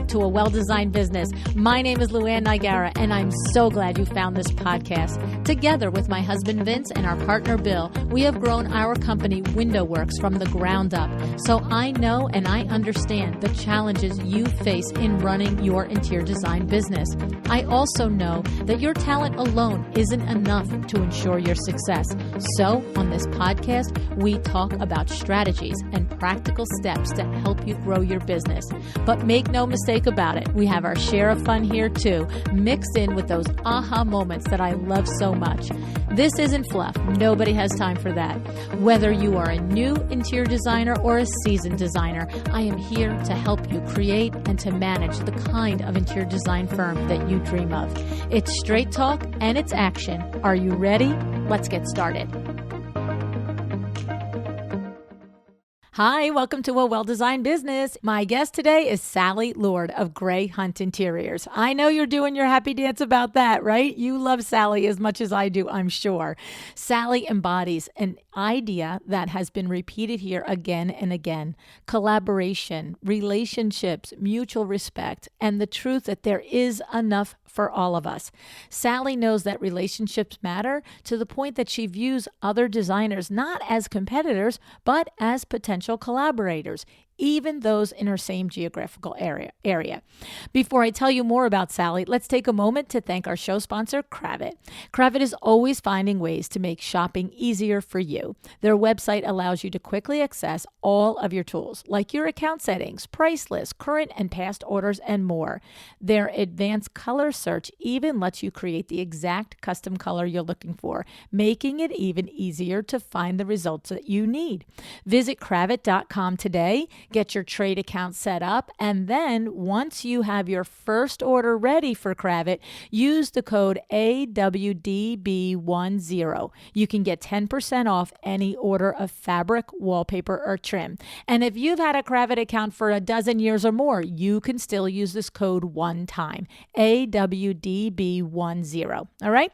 to A Well-Designed Business. My name is LuAnn, and I'm so glad you found this podcast. Together with my husband Vince and our partner Bill, we have grown our company Window Works from the ground up. So I know and I understand the challenges you face in running your interior design business. I also know that your talent alone isn't enough to ensure your success. So on this podcast, we talk about strategies and practical steps to help you grow your business. But make no mistake about it, we have our share of fun here too, mixed in with those aha moments that I love so much. This isn't fluff. Nobody has time for that. Whether you are a new interior designer or a seasoned designer, I am here to help you create and to manage the kind of interior design firm that you dream of. It's straight talk and it's action. Are you ready? Let's get started. Hi, welcome to A Well-Designed Business. My guest today is Sallie Lord of GreyHunt Interiors. I know you're doing your happy dance about that, right? You love Sallie as much as I do, I'm sure. Sallie embodies an idea that has been repeated here again and again: collaboration, relationships, mutual respect, and the truth that there is enough for all of us. Sallie knows that relationships matter to the point that she views other designers not as competitors, but as potential collaborators, even those in her same geographical area. Before I tell you more about Sallie, let's take a moment to thank our show sponsor, Kravit. Kravit is always finding ways to make shopping easier for you. Their website allows you to quickly access all of your tools, like your account settings, price lists, current and past orders, and more. Their advanced color search even lets you create the exact custom color you're looking for, making it even easier to find the results that you need. Visit Kravit.com today. Get your trade account set up, and then once you have your first order ready for Kravit, use the code AWDB10. You can get 10% off any order of fabric, wallpaper, or trim. And if you've had a Kravit account for a dozen years or more, you can still use this code one time, AWDB10. All right?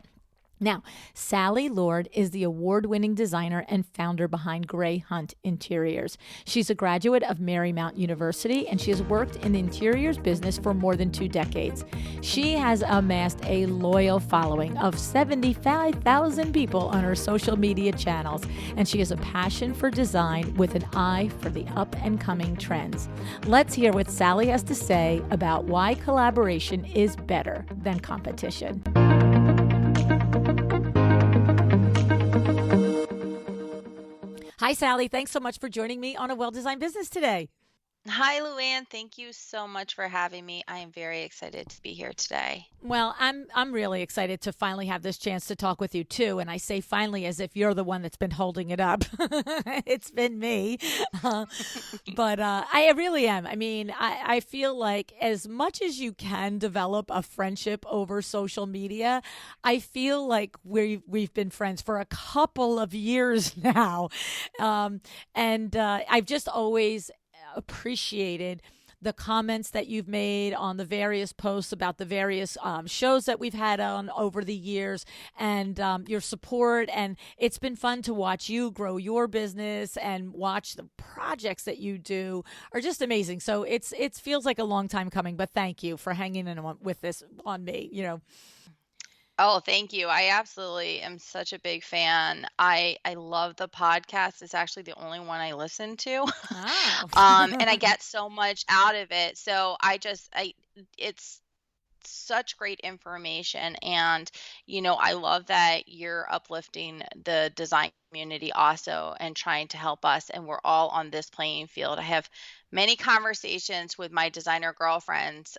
Now, Sallie Lord is the award-winning designer and founder behind GreyHunt Interiors. She's a graduate of Marymount University, and she has worked in the interiors business for more than 2 decades. She has amassed a loyal following of 75,000 people on her social media channels, and she has a passion for design with an eye for the up-and-coming trends. Let's hear what Sallie has to say about why collaboration is better than competition. Hi, Sallie. Thanks so much for joining me on A Well-Designed Business today. Hi, LuAnn. Thank you so much for having me. I am very excited to be here today. Well, I'm really excited to finally have this chance to talk with you too. And I say finally as if you're the one that's been holding it up. It's been me. But I really am. I mean, I feel like as much as you can develop a friendship over social media, I feel like we've been friends for a couple of years now. And I've just always appreciated the comments that you've made on the various posts about the various shows that we've had on over the years, and your support. And it's been fun to watch you grow your business and watch the projects that you do are just amazing. So it feels like a long time coming, but thank you for hanging in with this on me, you know. Oh, thank you. I absolutely am such a big fan. I love the podcast. It's actually the only one I listen to. Oh. And I get so much out of it. So it's such great information. And, I love that you're uplifting the design community also and trying to help us. And we're all on this playing field. I have many conversations with my designer girlfriends.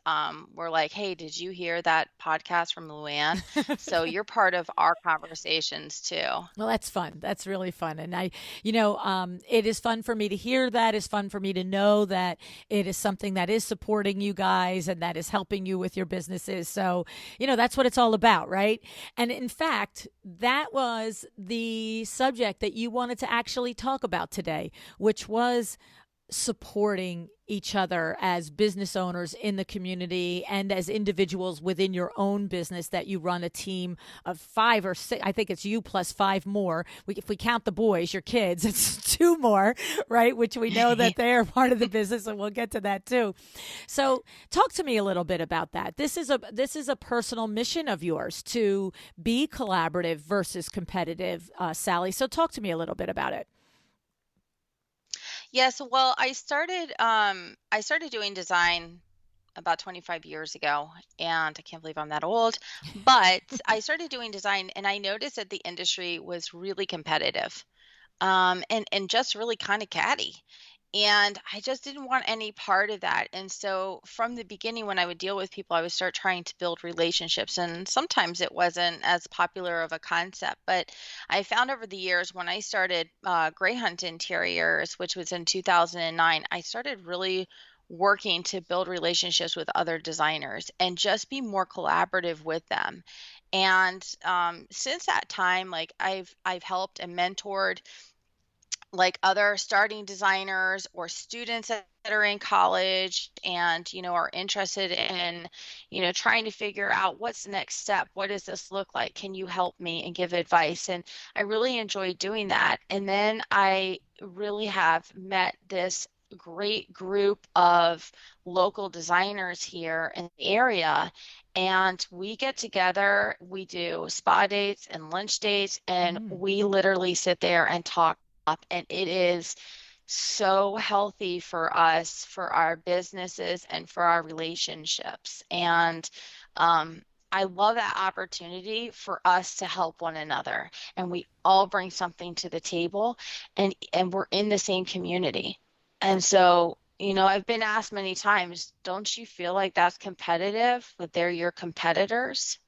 We're like, hey, did you hear that podcast from LuAnn? So you're part of our conversations too. Well, that's fun. That's really fun. And it is fun for me to hear that. It's fun for me to know that it is something that is supporting you guys and that is helping you with your businesses. So, that's what it's all about, right? And in fact, that was the subject that you wanted to actually talk about today, which was supporting each other as business owners in the community and as individuals within your own business, that you run a team of 5 or 6. I think it's you plus 5 more. If we count the boys, your kids, it's 2 more, right? Which we know that they are part of the business, and we'll get to that too. So talk to me a little bit about that. This is a personal mission of yours to be collaborative versus competitive, Sallie. So talk to me a little bit about it. Yes, well, I started doing design about 25 years ago, and I can't believe I'm that old, but I started doing design and I noticed that the industry was really competitive. And just really kind of catty. And I just didn't want any part of that. And so from the beginning, when I would deal with people, I would start trying to build relationships. And sometimes it wasn't as popular of a concept. But I found over the years when I started GreyHunt Interiors, which was in 2009, I started really working to build relationships with other designers and just be more collaborative with them. And since that time, like I've helped and mentored like other starting designers or students that are in college and are interested in trying to figure out what's the next step, what does this look like, can you help me, and give advice. And I really enjoy doing that. And then I really have met this great group of local designers here in the area, and we get together, we do spa dates and lunch dates, and Mm. we literally sit there and talk up, and it is so healthy for us, for our businesses, and for our relationships. And um, I love that opportunity for us to help one another, and we all bring something to the table, and we're in the same community. And so, I've been asked many times, don't you feel like that's competitive, that they're your competitors?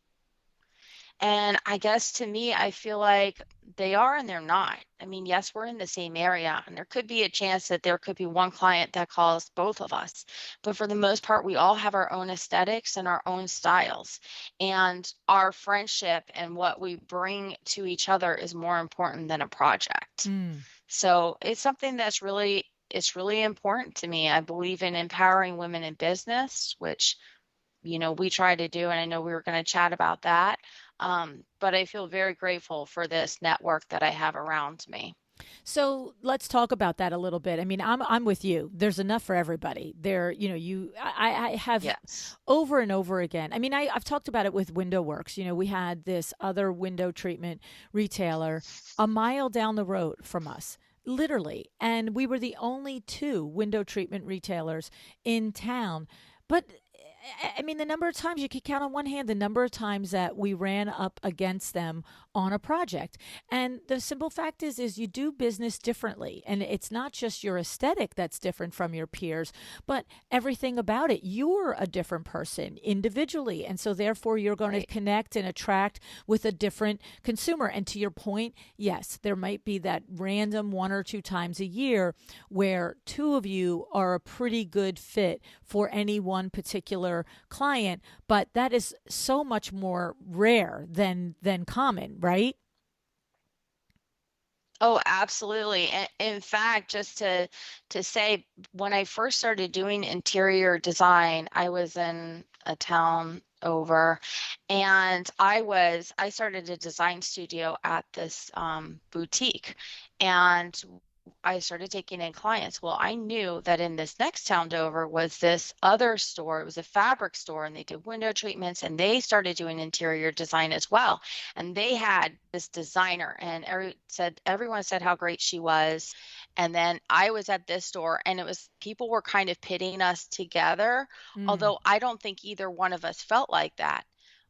And I guess to me, I feel like they are and they're not. I mean, yes, we're in the same area, and there could be a chance that there could be one client that calls both of us. But for the most part, we all have our own aesthetics and our own styles. And our friendship and what we bring to each other is more important than a project. Mm. So it's something it's really important to me. I believe in empowering women in business, which we try to do, and I know we were going to chat about that. But I feel very grateful for this network that I have around me. So let's talk about that a little bit. I mean, I'm with you. There's enough for everybody. I have Yes. over and over again. I mean, I've talked about it with Window Works. We had this other window treatment retailer a mile down the road from us, literally, and we were the only two window treatment retailers in town. But I mean, the number of times you could count on one hand the number of times that we ran up against them on a project. And the simple fact is you do business differently. And it's not just your aesthetic that's different from your peers, but everything about it. You're a different person individually. And so therefore you're going to Right. connect and attract with a different consumer. And to your point, yes, there might be that random 1 or 2 times a year where two of you are a pretty good fit for any one particular client, but that is so much more rare than common, right? Oh, absolutely. In fact, just to say, when I first started doing interior design, I was in a town over, and I started a design studio at this boutique, and I started taking in clients. Well, I knew that in this next town over was this other store. It was a fabric store, and they did window treatments, and they started doing interior design as well. And they had this designer, and everyone said how great she was. And then I was at this store, and it was people were kind of pitting us together, Mm. although I don't think either one of us felt like that.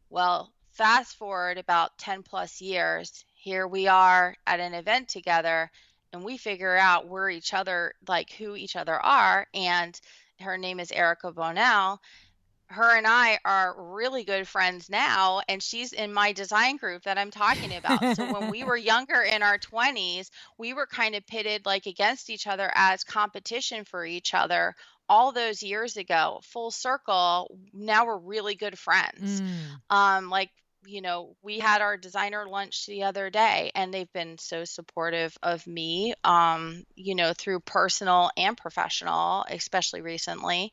Well, fast forward about 10 plus years, here we are at an event together, and we figure out we're each other, like who each other are. And her name is Erica Bonell. Her and I are really good friends now, and she's in my design group that I'm talking about. So when we were younger in our 20s, we were kind of pitted like against each other as competition for each other all those years ago. Full circle, now we're really good friends. Mm. Like we had our designer lunch the other day, and they've been so supportive of me, through personal and professional, especially recently.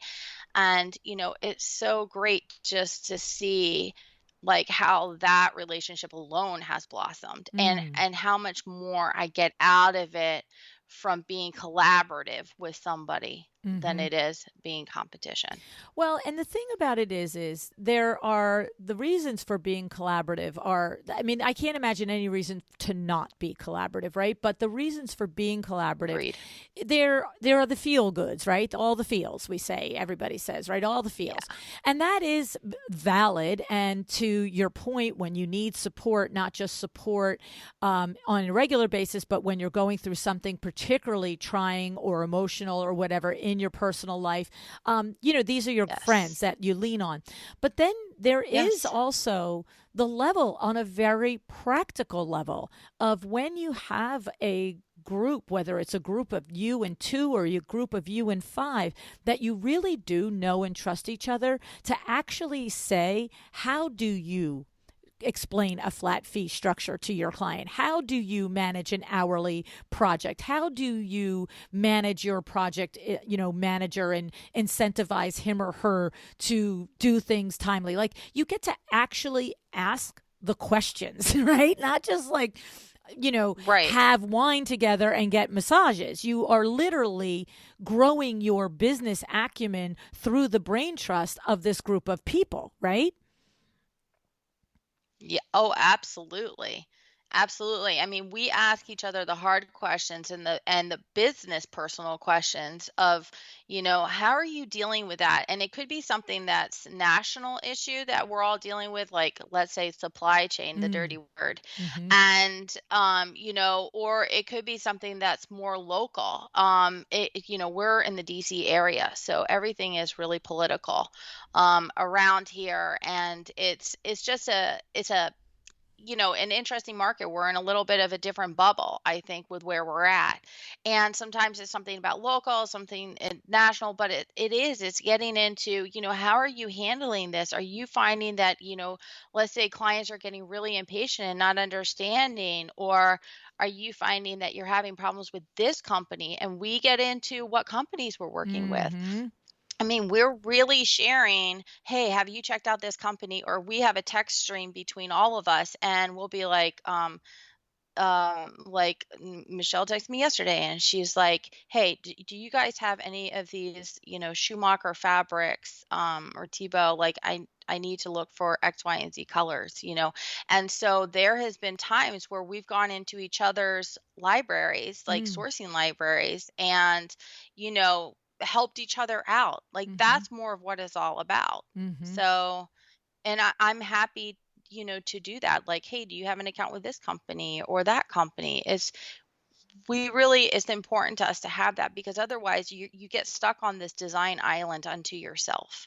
And, it's so great just to see like how that relationship alone has blossomed, Mm. and how much more I get out of it from being collaborative with somebody than Mhm. it is being competition. Well, and the thing about it is there are the reasons for being collaborative are, I mean, I can't imagine any reason to not be collaborative, right? But the reasons for being collaborative, Agreed. there are the feel goods, right? All the feels we say, everybody says, right? All the feels. Yeah. And that is valid. And to your point, when you need support, not just support on a regular basis, but when you're going through something particularly trying or emotional or whatever in your personal life, these are your friends Yes. that you lean on. But then there is Yes. also the level on a very practical level of when you have a group, whether it's a group of you and two or a group of you and five, that you really do know and trust each other to actually say, how do you explain a flat fee structure to your client? How do you manage an hourly project? How do you manage your project, manager and incentivize him or her to do things timely? Like you get to actually ask the questions, right? Not just like, Right. have wine together and get massages. You are literally growing your business acumen through the brain trust of this group of people, right? Yeah. Oh, absolutely. Absolutely. I mean, we ask each other the hard questions and the business personal questions of, how are you dealing with that? And it could be something that's national issue that we're all dealing with, like let's say supply chain, the Mm. dirty word. Mm-hmm. And or it could be something that's more local. We're in the DC area, so everything is really political around here, and it's just a an interesting market. We're in a little bit of a different bubble, I think, with where we're at. And sometimes it's something about local, something national, but it's getting into, how are you handling this? Are you finding that, let's say clients are getting really impatient and not understanding, or are you finding that you're having problems with this company? And we get into what companies we're working with. Mm-hmm. I mean, we're really sharing, "Hey, have you checked out this company?" Or we have a text stream between all of us, and we'll be Michelle texted me yesterday, and she's like, "Hey, do you guys have any of these, Schumacher fabrics, or Tebow? Like, I need to look for X, Y, and Z colors." And so there has been times where we've gone into each other's libraries, like Mm. sourcing libraries, and, helped each other out. Like, Mm-hmm. that's more of what it's all about. Mm-hmm. So, and I'm happy, to do that. Like, hey, do you have an account with this company or that company? It's important to us to have that, because otherwise you get stuck on this design island unto yourself.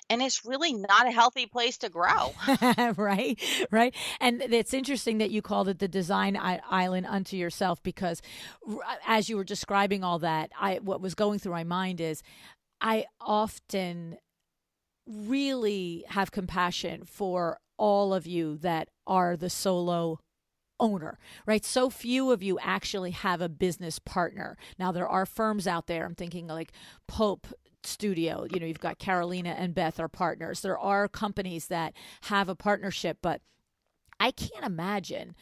And it's really not a healthy place to grow. Right, right. And it's interesting that you called it the design island unto yourself because as you were describing all that, what was going through my mind is I often really have compassion for all of you that are the solo owner, right? So few of you actually have a business partner. Now, there are firms out there, I'm thinking like Pope Studio, you've got Carolina and Beth are partners. There are companies that have a partnership, but I can't imagine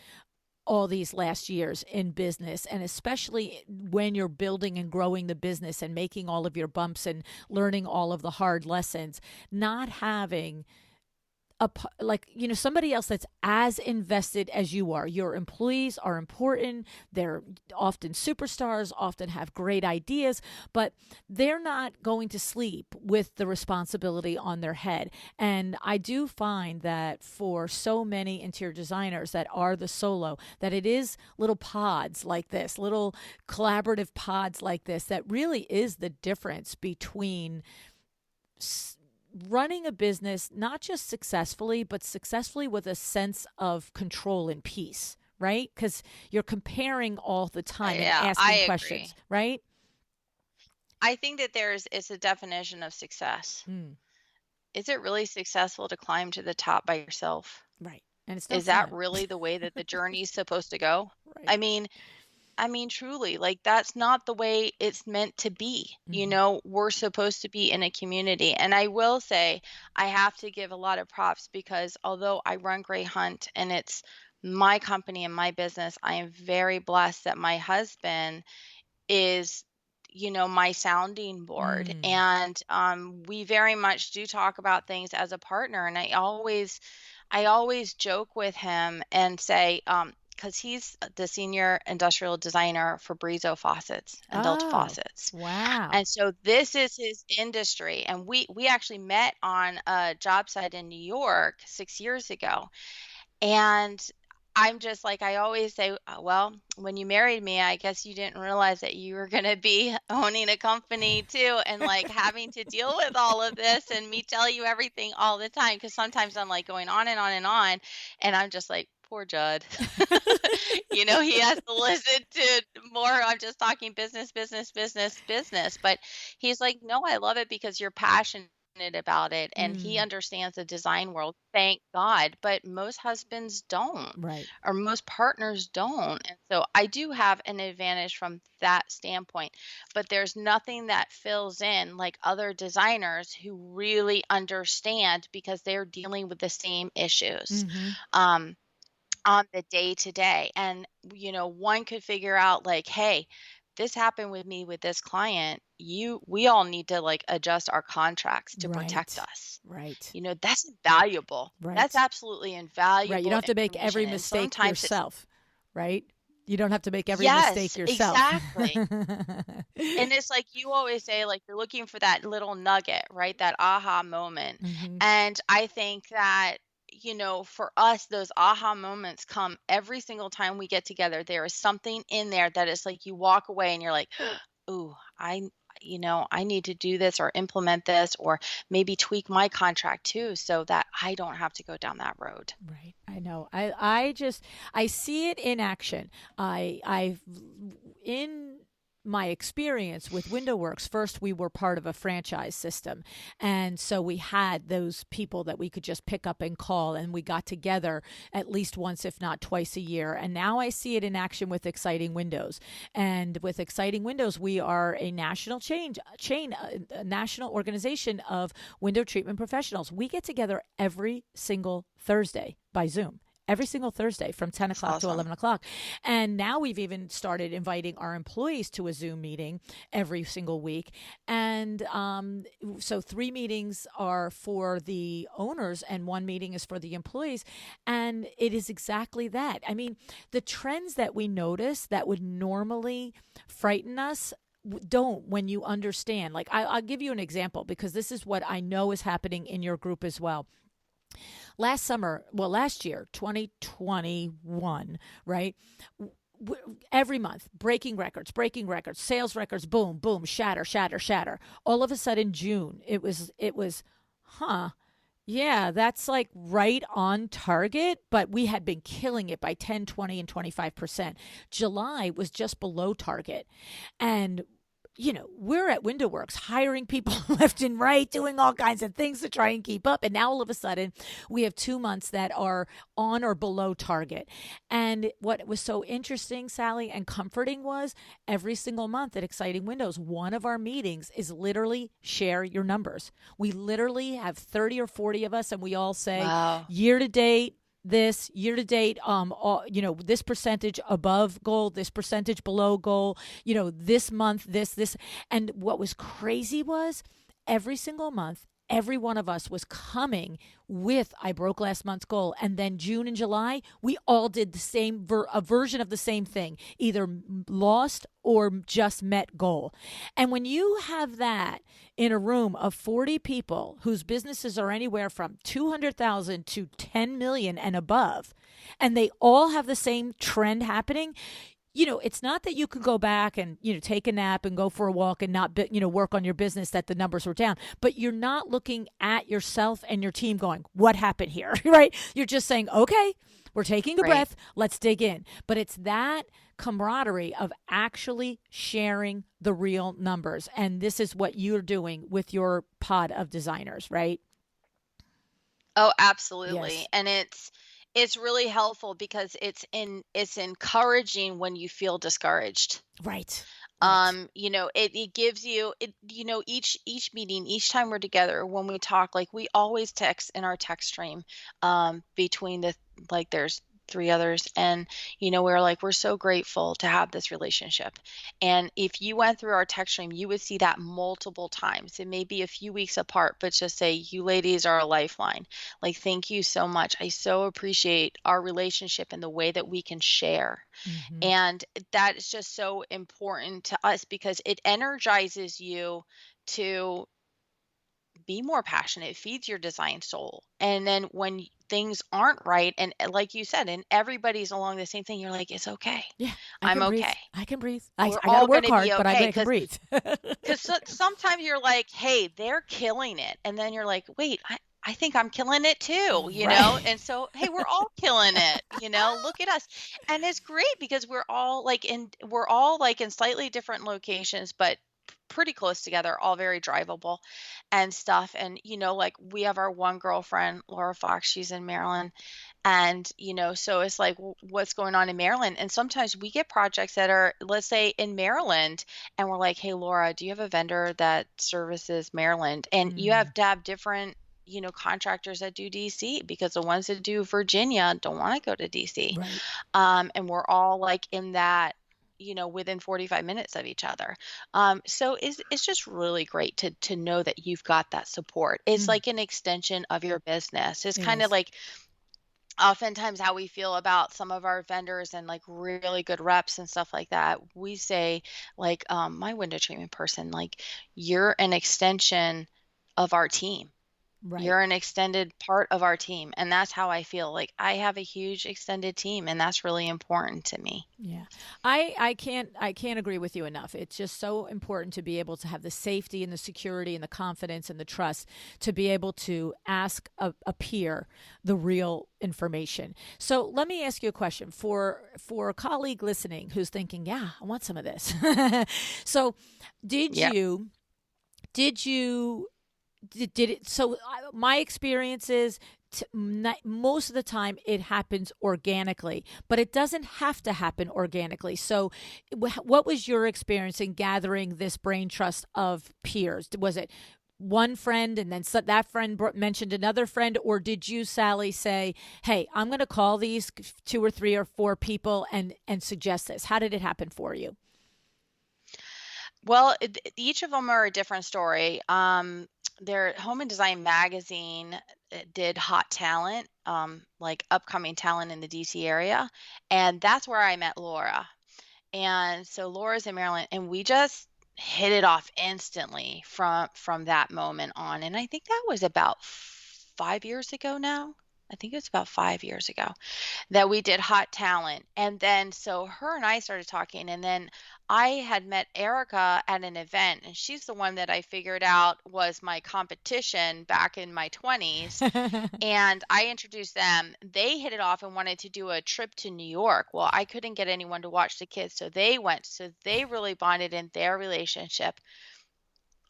all these last years in business, and especially when you're building and growing the business and making all of your bumps and learning all of the hard lessons, not having somebody else that's as invested as you are. Your employees are important. They're often superstars, often have great ideas, but they're not going to sleep with the responsibility on their head. And I do find that for so many interior designers that are the solo, that it is little pods like this, little collaborative pods like this, that really is the difference between running a business not just successfully, but successfully with a sense of control and peace, right? Because you're comparing all the time and Yeah, I asking questions, agree. right? I think that it's a definition of success. Mm, Is it really successful to climb to the top by yourself? right. And it's no Is that fun. really the way that the journey's supposed to go? Right. I mean, truly, like that's not the way it's meant to be. Hmm. We're supposed to be in a community. And I will say, I have to give a lot of props because although I run GreyHunt and it's my company and my business, I am very blessed that my husband is my sounding board, Mm. and we very much do talk about things as a partner. And I always joke with him and say, because he's the senior industrial designer for Brizo faucets and Delta Oh, faucets, wow. and so this is his industry. And we actually met on a job site in New York 6 years ago, and I'm just like, I always say, well, when you married me, I guess you didn't realize that you were going to be owning a company too, and like having to deal with all of this and me tell you everything all the time. Cause sometimes I'm like going on and on and on. And I'm just like, poor Judd. He has to listen to more. I'm just talking business, business, business, business. But he's like, no, I love it because you're passionate about it and he Mm. understands the design world. Thank God. But most husbands don't, Right. or most partners don't. And so I do have an advantage from that standpoint. But there's nothing that fills in like other designers who really understand because they're dealing with the same issues. Hmm. Um, on the day to day. And, one could figure out like, hey, this happened with me with this client. We all need to like adjust our contracts to protect Right. us. Right. That's invaluable. That's Right. absolutely Right. You don't invaluable have to make information. every And mistake sometimes it's, yourself, right? You don't have to make every mistake yes, yourself. exactly. And it's like you always say, like you're looking for that little nugget, right? That aha moment. Hmm. And I think that, for us, those aha moments come every single time we get together. There is something in there that is like you walk away and you're like, ooh, I need to do this or implement this or maybe tweak my contract too so that I don't have to go down that road. Right. I know. I see it in action. I've in my experience with WindowWorks, first we were part of a franchise system. And so we had those people that we could just pick up and call, and we got together at least once, if not twice a year. And now I see it in action with Exciting Windows. And with Exciting Windows, we are a national a national organization of window treatment professionals. We get together every single Thursday by Zoom, every single Thursday from 10 That's o'clock to awesome. 11 o'clock. And now we've even started inviting our employees to a Zoom meeting every single week. And so 3 meetings are for the owners and 1 meeting is for the employees. And it is exactly that. I mean, the trends that we notice that would normally frighten us don't when you understand. Like, I'll give you an example because this is what I know is happening in your group as well. Last year, 2021, right? Every month, breaking records, sales records, boom, boom, shatter, shatter, shatter. All of a sudden, June, it was, huh? Yeah, that's like right on target, but we had been killing it by 10, 20, and 25%. July was just below target. And we're at WindowWorks hiring people left and right, doing all kinds of things to try and keep up. And now all of a sudden, we have 2 months that are on or below target. And what was so interesting, Sallie, and comforting was every single month at Exciting Windows, one of our meetings is literally share your numbers. We literally have 30 or 40 of us, and we all say, Wow. year to date, this year to date, this percentage above goal, this percentage below goal, this month, this. And what was crazy was every single month, every one of us was coming with I broke last month's goal. And then June and July, we all did the same a version of the same thing, either lost or just met goal. And when you have that in a room of 40 people whose businesses are anywhere from 200,000 to 10 million and above, and they all have the same trend happening, it's not that you can go back and, take a nap and go for a walk and not, work on your business that the numbers were down, but you're not looking at yourself and your team going, what happened here, right? You're just saying, okay, we're taking a Right. breath, let's dig in. But it's that camaraderie of actually sharing the real numbers. And this is what you're doing with your pod of designers, right? Oh, absolutely. Yes. And It's really helpful because it's encouraging when you feel discouraged. Right. Right. It gives you it, each meeting, each time we're together, when we talk, like we always text in our text stream, between like there's three others, and we're like, we're so grateful to have this relationship. And if you went through our text stream, you would see that multiple times. It may be a few weeks apart, but just say, you ladies are a lifeline. Like, thank you so much. I so appreciate our relationship and the way that we can share. Hmm. And that is just so important to us because it energizes you to be more passionate. It feeds your design soul. And then when things aren't right, and like you said, and everybody's along the same thing, you're like, it's okay. Yeah, I I'm can breathe. okay. I can breathe. We're I got to all going work to be hard, but okay. I can breathe. Because sometimes you're like, hey, they're killing it. And then you're like, wait, I think I'm killing it too, Right. And so, hey, we're all killing it, look at us. And it's great because we're all like in slightly different locations, but pretty close together, all very drivable and stuff. And, like we have our one girlfriend, Laura Fox, she's in Maryland. And, so it's like, what's going on in Maryland? And sometimes we get projects that are, let's say, in Maryland, and we're like, hey, Laura, do you have a vendor that services Maryland? And you Mm, have to have different, contractors that do DC, because the ones that do Virginia don't want to go to DC. right. And we're all like in that, within 45 minutes of each other. So it's just really great to know that you've got that support. It's Mm, like an extension of your business. It's it kind of is. like oftentimes how we feel about some of our vendors and like really good reps and stuff like that. We say, like, my window treatment person, like, you're an extension of our team. Right. You're an extended part of our team. And that's how I feel. Like, I have a huge extended team, and that's really important to me. Yeah. I can't agree with you enough. It's just so important to be able to have the safety and the security and the confidence and the trust to be able to ask a peer the real information. So let me ask you a question for a colleague listening who's thinking, yeah, I want some of this. So did Yep. you did you did it so my experience is most of the time it happens organically, but it doesn't have to happen organically. So what was your experience in gathering this brain trust of peers? Was it one friend and then that friend mentioned another friend, or did you, Sallie, say, hey, I'm going to call these two or three or four people and suggest this? How did it happen for you? Well, each of them are a different story. Their Home and Design magazine did hot talent, like upcoming talent in the DC area, and that's where I met Laura. And so Laura's in Maryland, and we just hit it off instantly from that moment on. And I think that was about 5 years ago now. I think it was about 5 years ago that we did hot talent. And then so her and I started talking, and then I had met Erica at an event, and she's the one that I figured out was my competition back in my 20s. And I introduced them. They hit it off and wanted to do a trip to New York. Well, I couldn't get anyone to watch the kids, so they went. So they really bonded in their relationship.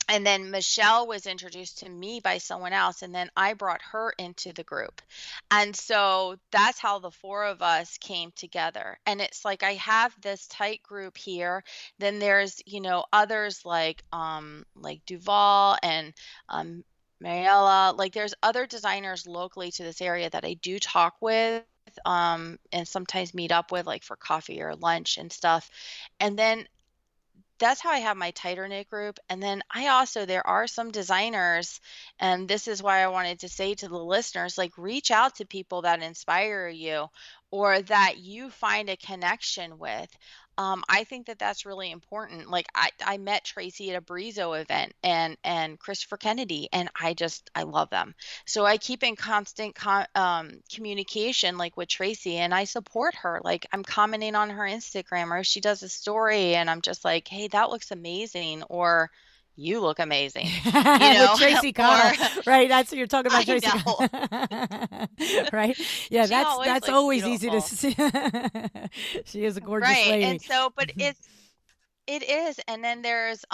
And then Michelle was introduced to me by someone else, and then I brought her into the group. And so that's how the four of us came together. And it's like I have this tight group here. Then there's, others like Duval and Mariella. Like, there's other designers locally to this area that I do talk with, and sometimes meet up with, like for coffee or lunch and stuff. And then that's how I have my tighter knit group. And then there are some designers, and this is why I wanted to say to the listeners, like, reach out to people that inspire you or that you find a connection with. I think that that's really important. Like, I met Tracy at a Brizo event, and Christopher Kennedy, and I love them. So I keep in constant communication, like with Tracy, and I support her. Like, I'm commenting on her Instagram, or if she does a story, and I'm just like, hey, that looks amazing, or you look amazing, With Tracy Connell, or right? That's what you're talking about, I Tracy know right? Yeah, she always that's looks always easy to beautiful. see. She is a gorgeous Right. lady. And so, but it is. And then there's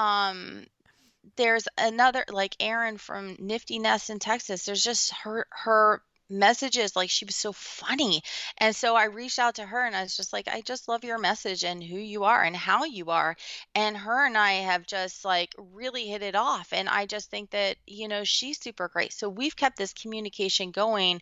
another, like Erin from Nifty Nest in Texas. There's just her messages. Like, she was so funny. And so I reached out to her and I was just like, I just love your message and who you are and how you are. And her and I have just like really hit it off. And I just think that, she's super great. So we've kept this communication going,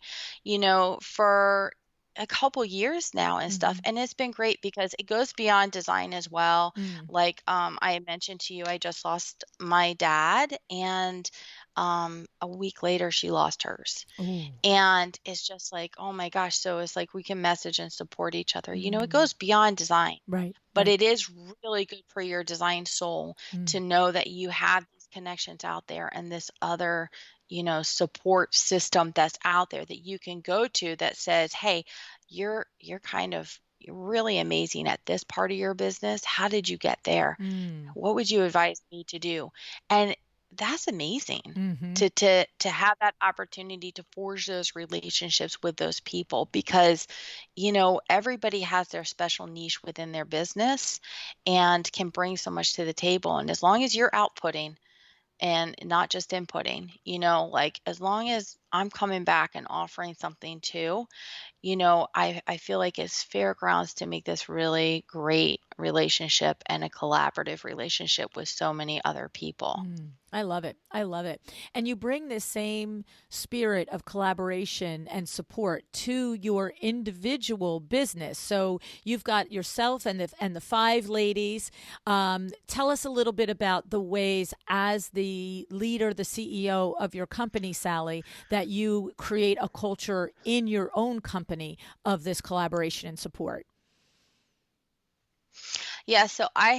for a couple years now and stuff. Mhm. And it's been great because it goes beyond design as well. Mm. Like, I had mentioned to you, I just lost my dad, and a week later she lost hers. Ooh. And it's just like, oh my gosh. So it's like we can message and support each other. It Mm. goes beyond design, Right, but right. it is really good for your design soul to Mm. know that you have these connections out there and this other, support system that's out there that you can go to that says, hey, you're kind of really amazing at this part of your business. How did you get there? Mm. What would you advise me to do? And that's amazing Mhm. to have that opportunity to forge those relationships with those people, because everybody has their special niche within their business and can bring so much to the table. And as long as you're outputting and not just inputting, like, as long as I'm coming back and offering something too, I feel like it's fair grounds to make this really great relationship and a collaborative relationship with so many other people. Mm, I love it. I love it. And you bring this same spirit of collaboration and support to your individual business. So you've got yourself and the five ladies. Tell us a little bit about the ways, as the leader, the CEO of your company, Sallie, that you create a culture in your own company of this collaboration and support. Yeah, so I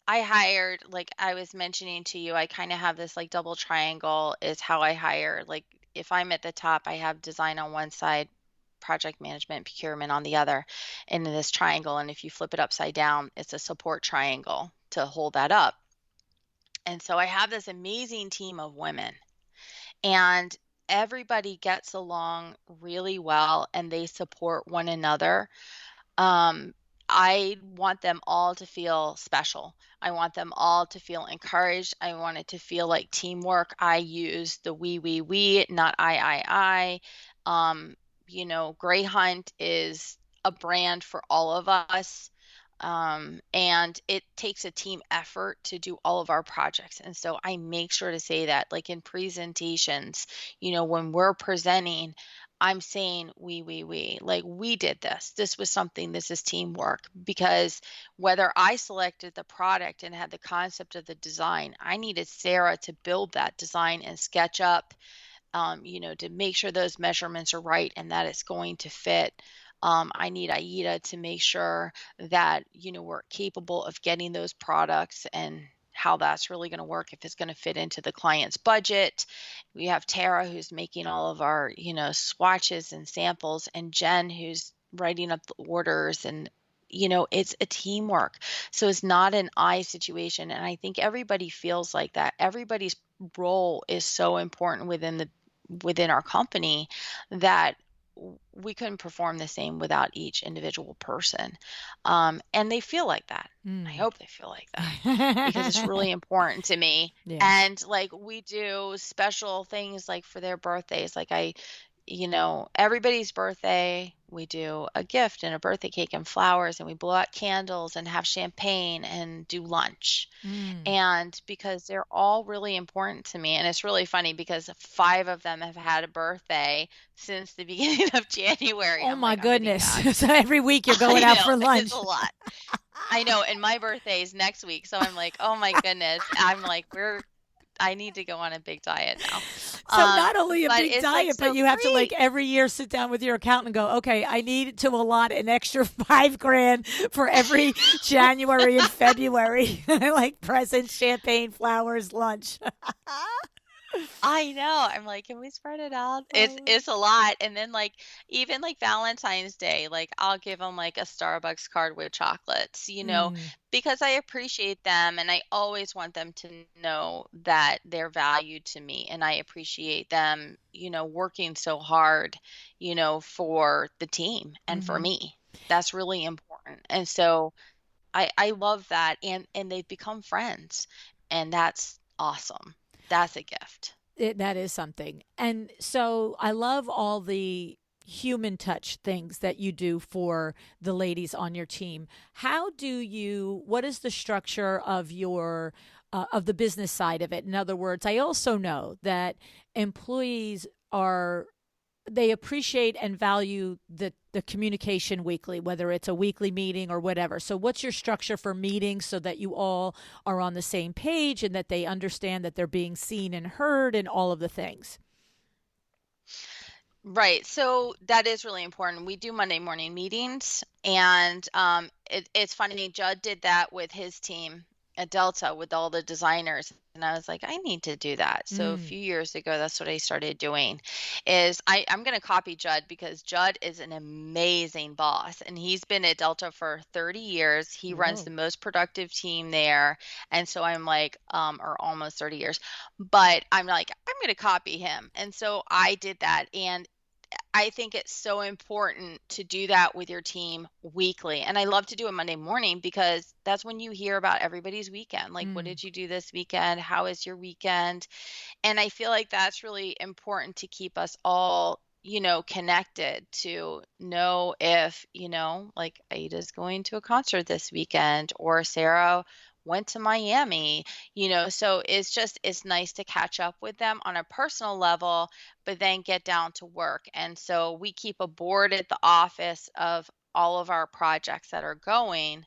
hired, like I was mentioning to you, I kind of have this like double triangle is how I hire. Like, if I'm at the top, I have design on one side, project management, procurement on the other, and in this triangle. And if you flip it upside down, it's a support triangle to hold that up. And so I have this amazing team of women, and everybody gets along really well and they support one another. um, I want them all to feel special. I want them all to feel encouraged. I want it to feel like teamwork. I use the we, not I. GreyHunt is a brand for all of us. And it takes a team effort to do all of our projects. And so I make sure to say that, like in presentations, when we're presenting, I'm saying we, like, we did this. This was something, this is teamwork. Because whether I selected the product and had the concept of the design, I needed Sarah to build that design and sketch up, to make sure those measurements are right and that it's going to fit. I need Aida to make sure that, we're capable of getting those products and how that's really going to work, if it's going to fit into the client's budget. We have Tara, who's making all of our, swatches and samples, and Jen, who's writing up the orders. And it's a teamwork. So it's not an I situation. And I think everybody feels like that. Everybody's role is so important within our company that we couldn't perform the same without each individual person. And they feel like that. I Mm. hope they feel like that, because it's really important to me. Yes. And like, we do special things like for their birthdays. Like, everybody's birthday, we do a gift and a birthday cake and flowers, and we blow out candles and have champagne and do lunch. Mm. And because they're all really important to me. And it's really funny because five of them have had a birthday since the beginning of January. Oh I'm my like, I'm getting goodness. gagged. So every week you're going I out know, for it's a lunch. lot. I know, and my birthday is next week, so I'm like, oh my goodness. I'm like, I need to go on a big diet now. So not only a But big it's like diet, but so you have to like great. every year sit down with your accountant and go, okay, I need to allot an extra 5 grand for every January and February, like presents, champagne, flowers, lunch. I know. I'm like, can we spread it out? It's Oh. it's a lot. And then, like, even like Valentine's Day, like, I'll give them like a Starbucks card with chocolates, Mm. because I appreciate them and I always want them to know that they're valued to me, and I appreciate them, working so hard, for the team and for Hmm. me. That's really important. And so I love that, and they've become friends, and that's awesome. That's a gift. That is something. And so I love all the human touch things that you do for the ladies on your team. What is the structure of of the business side of it? In other words, I also know that employees are they appreciate and value the communication weekly, whether it's a weekly meeting or whatever. So what's your structure for meetings so that you all are on the same page and that they understand that they're being seen and heard and all of the things? Right. So that is really important. We do Monday morning meetings, and it's funny. Judd did that with his team at Delta with all the designers, and I was like, I need to do that. So a Mm. few years ago, that's what I started doing. I'm going to copy Judd because Judd is an amazing boss, and he's been at Delta for 30 years. He runs the Whoa. most productive team there, and so I'm like, or almost 30 years, but I'm like, I'm going to copy him, and so I did that, and I think it's so important to do that with your team weekly. And I love to do it Monday morning because that's when you hear about everybody's weekend. Like, what Mm. did you do this weekend? How is your weekend? And I feel like that's really important to keep us all, connected to know if, like Aida's going to a concert this weekend or Sarah went to Miami, so it's nice to catch up with them on a personal level, but then get down to work. And so we keep a board at the office of all of our projects that are going,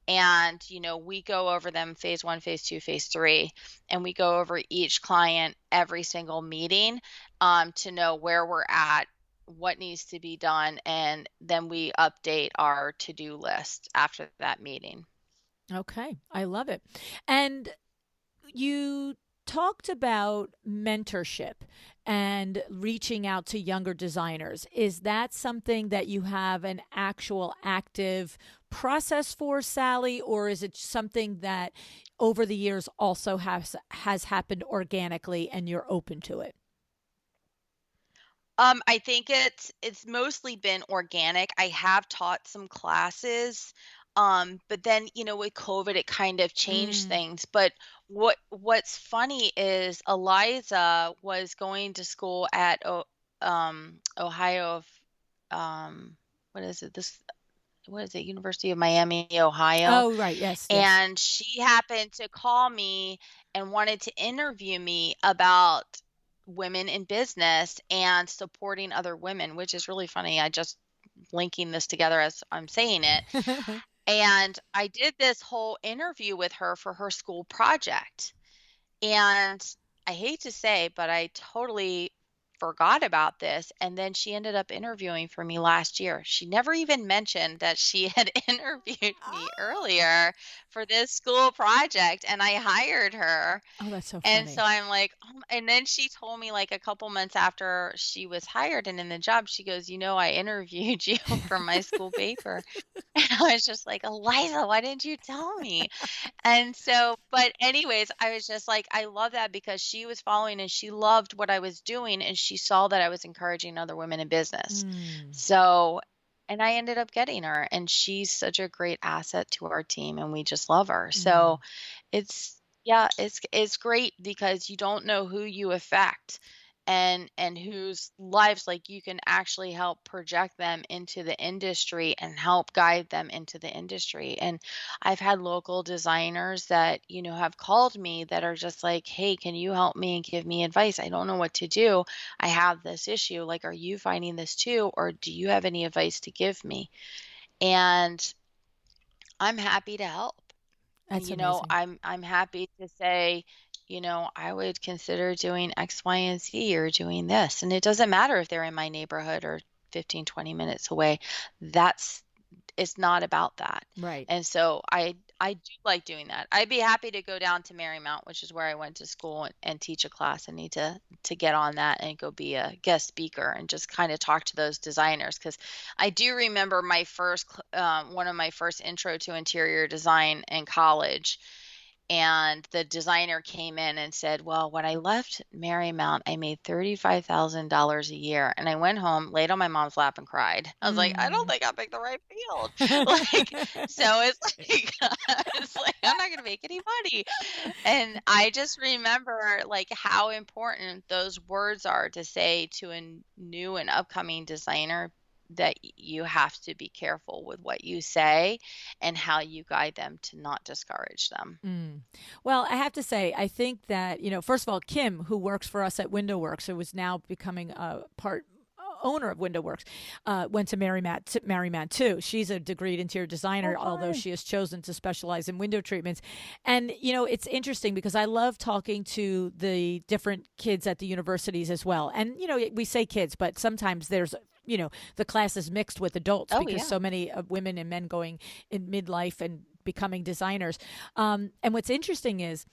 and we go over them phase one, phase two, phase three, and we go over each client every single meeting, to know where we're at, what needs to be done, and then we update our to-do list after that meeting. Okay. I love it. And you talked about mentorship and reaching out to younger designers. Is that something that you have an actual active process for, Sallie, or is it something that over the years also has happened organically and you're open to it? I think it's mostly been organic. I have taught some classes, but then, with COVID, it kind of changed Mm. things. But what's funny is Eliza was going to school at Ohio, what is it? What is it? University of Miami, Ohio. Oh, right. Yes, yes. And she happened to call me and wanted to interview me about women in business and supporting other women, which is really funny. I just linking this together as I'm saying it. And I did this whole interview with her for her school project. And I hate to say, but I totally forgot about this. And then she ended up interviewing for me last year. She never even mentioned that she had interviewed me earlier for this school project, and I hired her. Oh, that's so And so funny. I'm like, oh, and then she told me like a couple months after she was hired and in the job, she goes, I interviewed you for my school paper. And I was just like, Eliza, why didn't you tell me? And so, but anyways, I was just like, I love that because she was following and she loved what I was doing and she saw that I was encouraging other women in business. Mm. So, and I ended up getting her, and she's such a great asset to our team and we just love her. Mm. So yeah, it's great because you don't know who you affect and whose lives, like, you can actually help project them into the industry and help guide them into the industry. And I've had local designers that, have called me that are just like, "Hey, can you help me and give me advice? I don't know what to do. I have this issue. Like, are you finding this too, or do you have any advice to give me?" And I'm happy to help. That's amazing. I'm happy to say, I would consider doing X, Y, and Z or doing this. And it doesn't matter if they're in my neighborhood or 15, 20 minutes away. That's It's not about that. Right. And so I do like doing that. I'd be happy to go down to Marymount, which is where I went to school, and teach a class. I need to get on that and go be a guest speaker and just kind of talk to those designers, because I do remember one of my first intro to interior design in college. And the designer came in and said, "Well, when I left Marymount, I made $35,000 a year." And I went home, laid on my mom's lap, and cried. I was like, "I don't Mm. think I picked the right field." Like, so it's like, it's like I'm not gonna make any money. And I just remember like how important those words are to say to a new and upcoming designer, that you have to be careful with what you say and how you guide them to not discourage them. Mm. Well, I have to say, I think that, first of all, Kim, who works for us at WindowWorks, who is now becoming a part owner of WindowWorks, went to Marymount too. She's a degreed interior Oh, designer, although fun. she has chosen to specialize in window treatments. And, it's interesting because I love talking to the different kids at the universities as well. And, we say kids, but sometimes there's the class is mixed with adults Oh because yeah. so many women and men going in midlife and becoming designers. And what's interesting is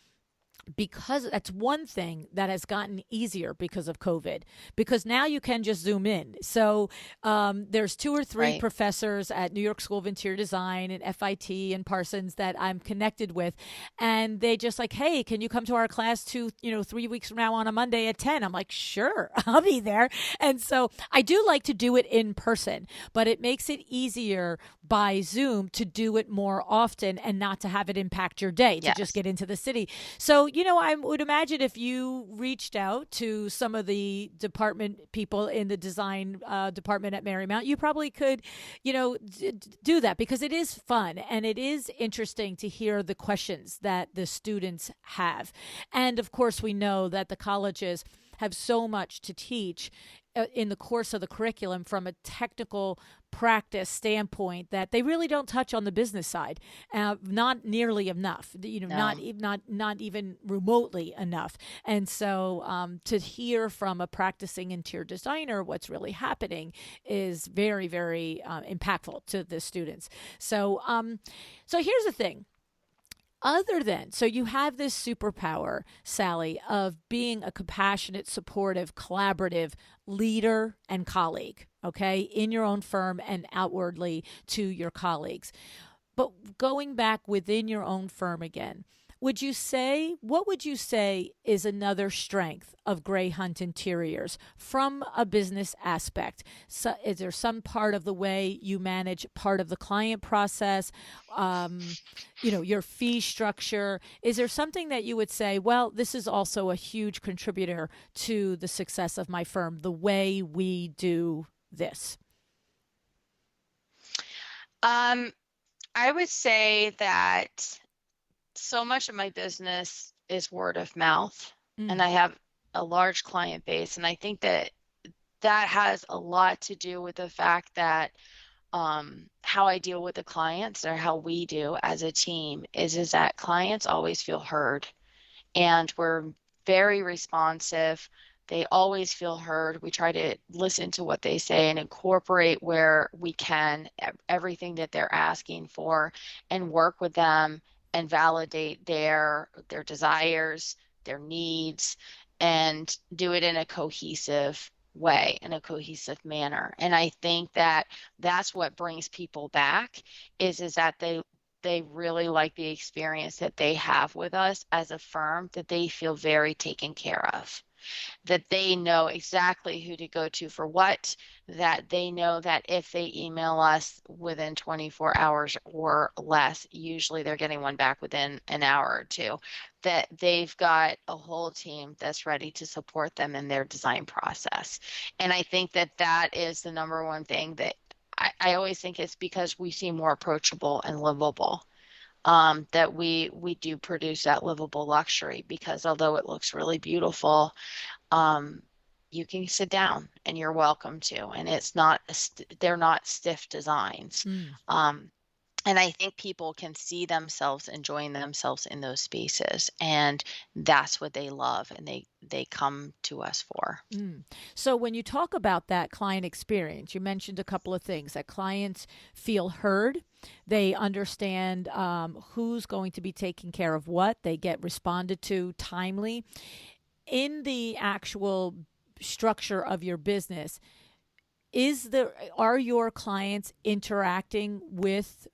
because that's one thing that has gotten easier because of COVID, because now you can just zoom in. So there's two or three Right. professors at New York School of Interior Design and FIT and Parsons that I'm connected with. And they just like, hey, can you come to our class 3 weeks from now on a Monday at 10? I'm like, sure, I'll be there. And so I do like to do it in person, but it makes it easier by Zoom to do it more often and not to have it impact your day, to just Yes. get into the city. So, I would imagine if you reached out to some of the department people in the design department at Marymount, you probably could, do that because it is fun and it is interesting to hear the questions that the students have. And of course, we know that the colleges have so much to teach in the course of the curriculum from a technical practice standpoint that they really don't touch on the business side, not nearly enough. Not No. not even remotely enough. And so to hear from a practicing interior designer what's really happening is very very impactful to the students. So here's the thing, other than, so you have this superpower, Sallie, of being a compassionate, supportive, collaborative leader and colleague, okay, in your own firm and outwardly to your colleagues. But going back within your own firm again, what would you say is another strength of GreyHunt Interiors from a business aspect? So is there some part of the way you manage part of the client process, your fee structure? Is there something that you would say, well, this is also a huge contributor to the success of my firm, the way we do this? Um, I would say that so much of my business is word of mouth, and Mm, I have a large client base, and I think that that has a lot to do with the fact that how I deal with the clients, or how we do as a team, is that clients always feel heard, and we're very responsive. They always feel heard. We try to listen to what they say and incorporate where we can everything that they're asking for, and work with them and validate their desires, their needs, and do it in a cohesive way, in a cohesive manner. And I think that that's what brings people back, is that they really like the experience that they have with us as a firm, that they feel very taken care of, that they know exactly who to go to for what, that they know that if they email us within 24 hours or less, usually they're getting one back within an hour or two, that they've got a whole team that's ready to support them in their design process. And I think that that is the number one thing that I always think it's because we seem more approachable and livable, that we do produce that livable luxury, because although it looks really beautiful, um, you can sit down and you're welcome to, and it's not they're not stiff designs. mm. Um, and I think people can see themselves enjoying themselves in those spaces, and that's what they love, and they come to us for. Mm. So, when you talk about that client experience, you mentioned a couple of things that clients feel heard, they understand who's going to be taking care of what, they get responded to timely. In the actual structure of your business, are your clients interacting with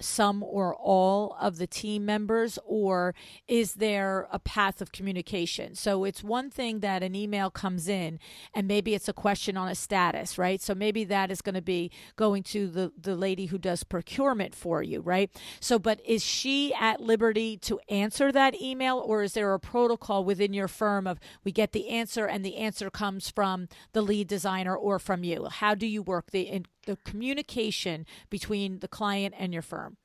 some or all of the team members, or is there a path of communication? So it's one thing that an email comes in and maybe it's a question on a status, right? So maybe that is going to be going to the lady who does procurement for you, right? So, but is she at liberty to answer that email, or is there a protocol within your firm of we get the answer and the answer comes from the lead designer or from you? How do you work the communication between the client and your firm?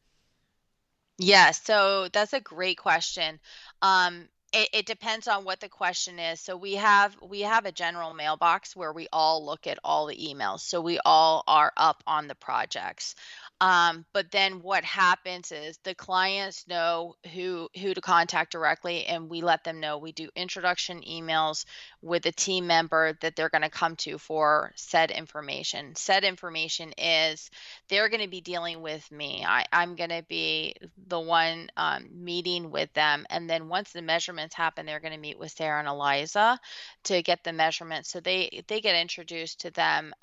Yeah, so that's a great question. It depends on what the question is. So we have a general mailbox where we all look at all the emails. So we all are up on the projects. But then what happens is the clients know who to contact directly, and we let them know. We do introduction emails with a team member that they're going to come to for said information. Said information is they're going to be dealing with me. I'm going to be the one meeting with them. And then once the measurements happen, they're going to meet with Sarah and Eliza to get the measurements. So they get introduced to them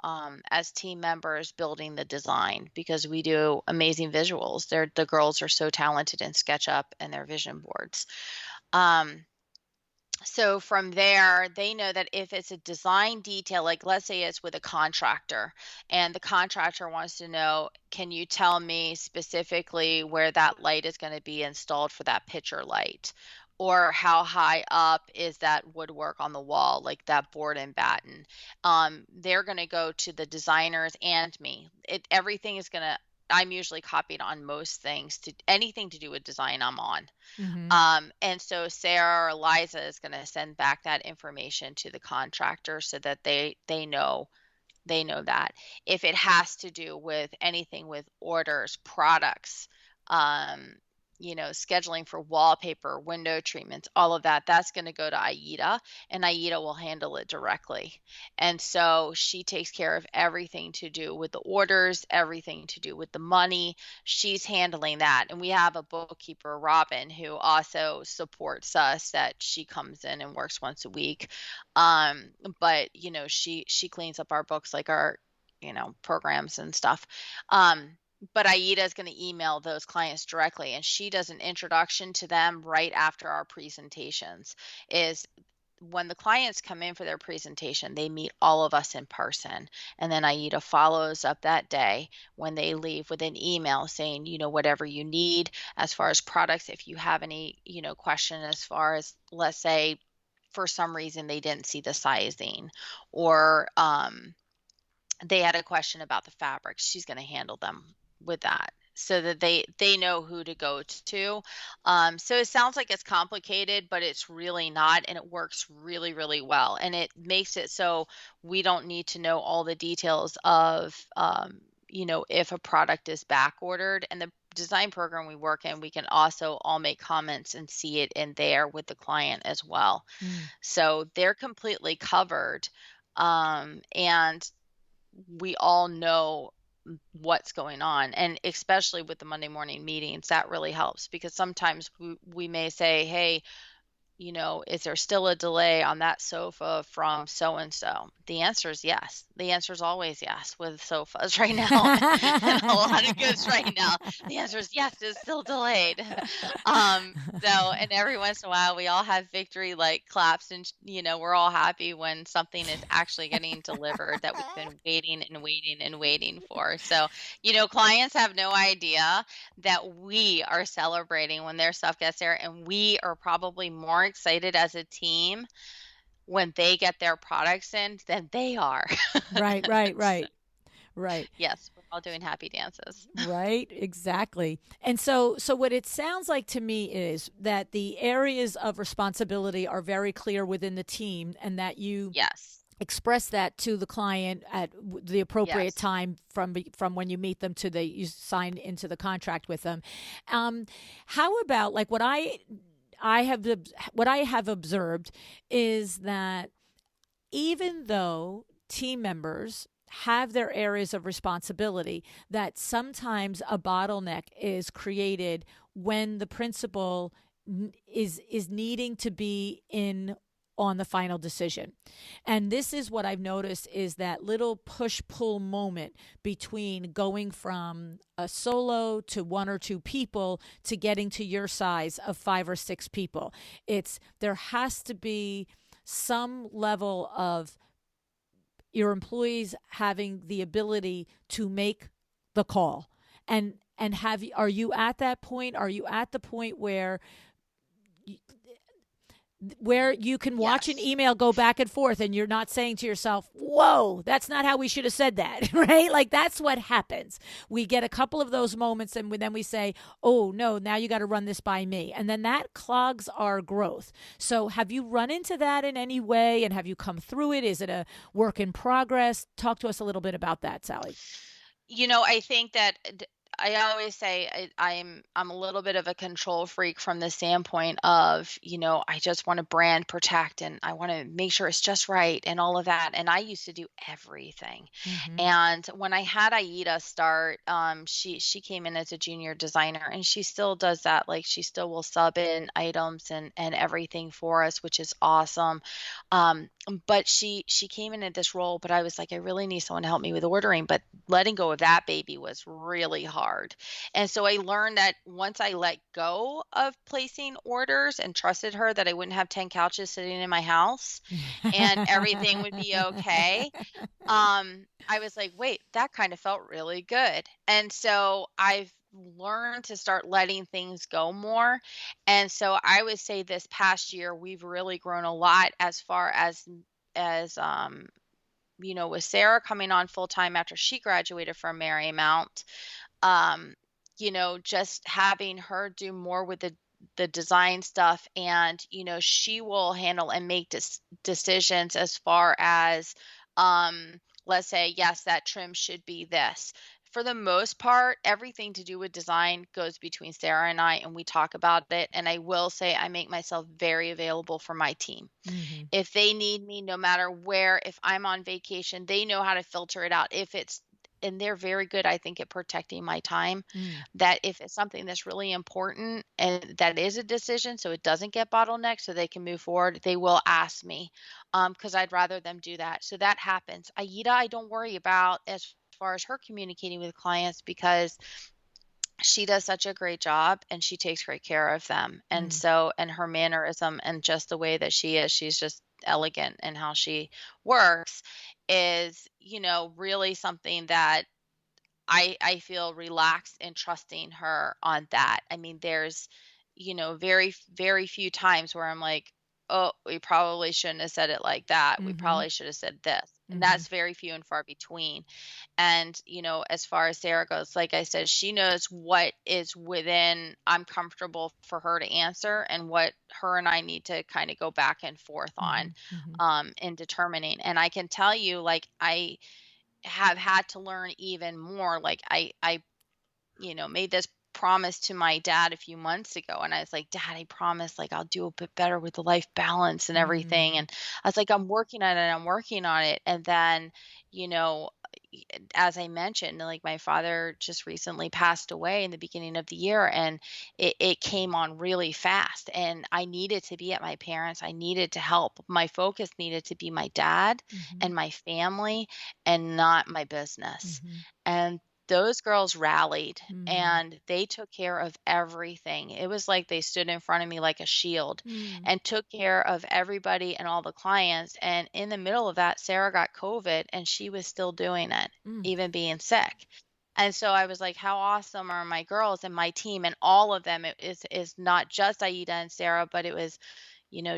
as team members building the design, because we do amazing visuals. The girls are so talented in SketchUp and their vision boards. So from there, they know that if it's a design detail, like let's say it's with a contractor, and the contractor wants to know, can you tell me specifically where that light is going to be installed for that picture light? Or how high up is that woodwork on the wall, like that board and batten? They're going to go to the designers and me. Everything is going to, I'm usually copied on most things. To anything to do with design, I'm on. Mm-hmm. And so Sarah or Liza is going to send back that information to the contractor so that they know that. If it has to do with anything with orders, products, um, scheduling for wallpaper, window treatments, all of that, that's going to go to Aida, and Aida will handle it directly. And so she takes care of everything to do with the orders, everything to do with the money. She's handling that. And we have a bookkeeper, Robin, who also supports us, that she comes in and works once a week. But she cleans up our books, like our programs and stuff. But Aida is going to email those clients directly, and she does an introduction to them right after our presentations. Is when the clients come in for their presentation, they meet all of us in person. And then Aida follows up that day when they leave with an email saying, whatever you need as far as products, if you have any, question as far as, let's say, for some reason they didn't see the sizing, or they had a question about the fabric, she's going to handle them with that, so that they know who to go to. So it sounds like it's complicated, but it's really not, and it works really, really well. And it makes it so we don't need to know all the details of, if a product is back ordered. And the design program we work in, we can also all make comments and see it in there with the client as well. Mm. So they're completely covered. And we all know what's going on, and especially with the Monday morning meetings, that really helps, because sometimes we may say, hey, is there still a delay on that sofa from so and so? The answer is yes. The answer is always yes with sofas right now, and a lot of goods right now. The answer is yes, it's still delayed. And every once in a while, we all have victory like claps, and we're all happy when something is actually getting delivered that we've been waiting and waiting and waiting for. So, clients have no idea that we are celebrating when their stuff gets there, and we are probably more excited as a team when they get their products in than they are. Right, right, So, right, right. yes, we're all doing happy dances. Right, exactly. And so what it sounds like to me is that the areas of responsibility are very clear within the team, and that you Yes. express that to the client at the appropriate Yes. time from when you meet them to you sign into the contract with them. How about, like, what I have observed is that even though team members have their areas of responsibility, that sometimes a bottleneck is created when the principal is needing to be in on the final decision. And this is what I've noticed is that little push pull moment between going from a solo to one or two people to getting to your size of 5 or 6 people. There has to be some level of your employees having the ability to make the call. And are you at that point? Are you at the point where you can watch an Yes. email go back and forth and you're not saying to yourself, whoa, that's not how we should have said that, right? Like that's what happens. We get a couple of those moments and then we say, oh, no, now you got to run this by me. And then that clogs our growth. So have you run into that in any way, and have you come through it? Is it a work in progress? Talk to us a little bit about that, Sallie. I think that I always say I'm a little bit of a control freak from the standpoint of, I just want to brand protect and I want to make sure it's just right and all of that. And I used to do everything. Mm-hmm. And when I had Aida start, she came in as a junior designer and she still does that. Like she still will sub in items and everything for us, which is awesome. But she came in at this role, but I was like, I really need someone to help me with ordering. But letting go of that baby was really hard. And so I learned that once I let go of placing orders and trusted her that I wouldn't have 10 couches sitting in my house and everything would be okay. I was like, wait, that kind of felt really good. And so I've learned to start letting things go more. And so I would say this past year we've really grown a lot as far as with Sarah coming on full time after she graduated from Marymount, um, just having her do more with the design stuff, and she will handle and make decisions as far as, let's say, yes, that trim should be this. For the most part, everything to do with design goes between Sarah and I, and we talk about it. And I will say I make myself very available for my team. Mm-hmm. If they need me, no matter where, if I'm on vacation, they know how to filter it out. And they're very good, I think, at protecting my time. Mm. That if it's something that's really important and that is a decision, so it doesn't get bottlenecked, so they can move forward, they will ask me, because I'd rather them do that. So that happens. Aida, I don't worry about as far as her communicating with clients because she does such a great job and she takes great care of them. And Mm. so, and her mannerism and just the way that she is, she's just elegant in how she works is, really something that I feel relaxed in trusting her on that. I mean, there's, very, very few times where I'm like, oh, we probably shouldn't have said it like that. We Mm-hmm. probably should have said this. And Mm-hmm. that's very few and far between. And, as far as Sarah goes, like I said, she knows what is within I'm comfortable for her to answer and what her and I need to kind of go back and forth on, Mm-hmm. Mm-hmm. in determining. And I can tell you, like, I have had to learn even more. Like I made this promise to my dad a few months ago. And I was like, Dad, I promise, like, I'll do a bit better with the life balance and everything. Mm. And I was like, I'm working on it. I'm working on it. And then, you know, as I mentioned, like my father just recently passed away in the beginning of the year and it came on really fast. And I needed to be at my parents. I needed to help. My focus needed to be my dad Mm-hmm. and my family and not my business. Mm-hmm. And those girls rallied Mm. and they took care of everything. It was like they stood in front of me like a shield Mm. and took care of everybody and all the clients. And in the middle of that, Sarah got COVID and she was still doing it, Mm. even being sick. And so I was like, how awesome are my girls and my team and all of them? It is not just Aida and Sarah, but it was,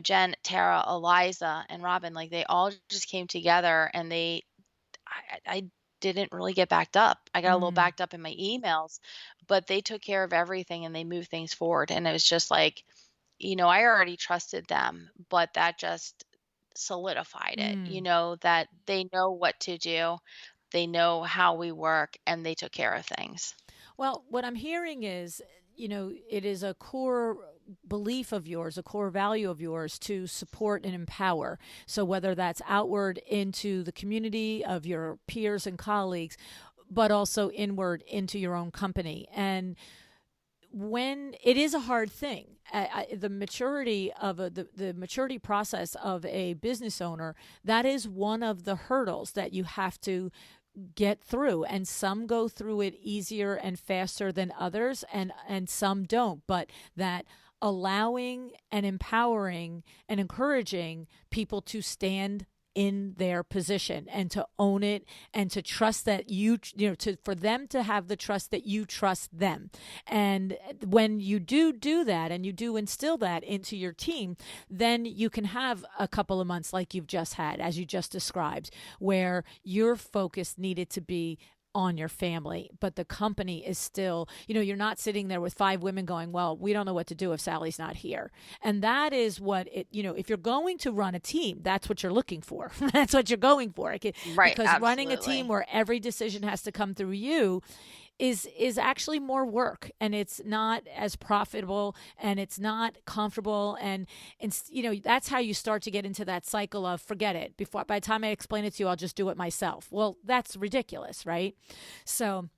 Jen, Tara, Eliza, and Robin. Like they all just came together and I didn't really get backed up. I got a little Mm. backed up in my emails, but they took care of everything and they moved things forward. And it was just like, I already trusted them, but that just solidified it, Mm. that they know what to do, they know how we work, and they took care of things. Well, what I'm hearing is, it is a core belief of yours, a core value of yours to support and empower. So whether that's outward into the community of your peers and colleagues, but also inward into your own company. And when it is a hard thing, the maturity of the maturity process of a business owner, that is one of the hurdles that you have to get through, and some go through it easier and faster than others, and some don't, but that allowing and empowering and encouraging people to stand in their position and to own it and to trust that for them to have the trust that you trust them. And when you do that, and you do instill that into your team, then you can have a couple of months like you've just had, as you just described, where your focus needed to be on your family, but the company is still, you're not sitting there with 5 women going, well, we don't know what to do if Sallie's not here. And that is what if you're going to run a team, that's what you're looking for. That's what you're going for. Right, Because running a team absolutely. where every decision has to come through you is actually more work, and it's not as profitable, and it's not comfortable, and that's how you start to get into that cycle of forget it. By the time I explain it to you, I'll just do it myself. Well, that's ridiculous, right? So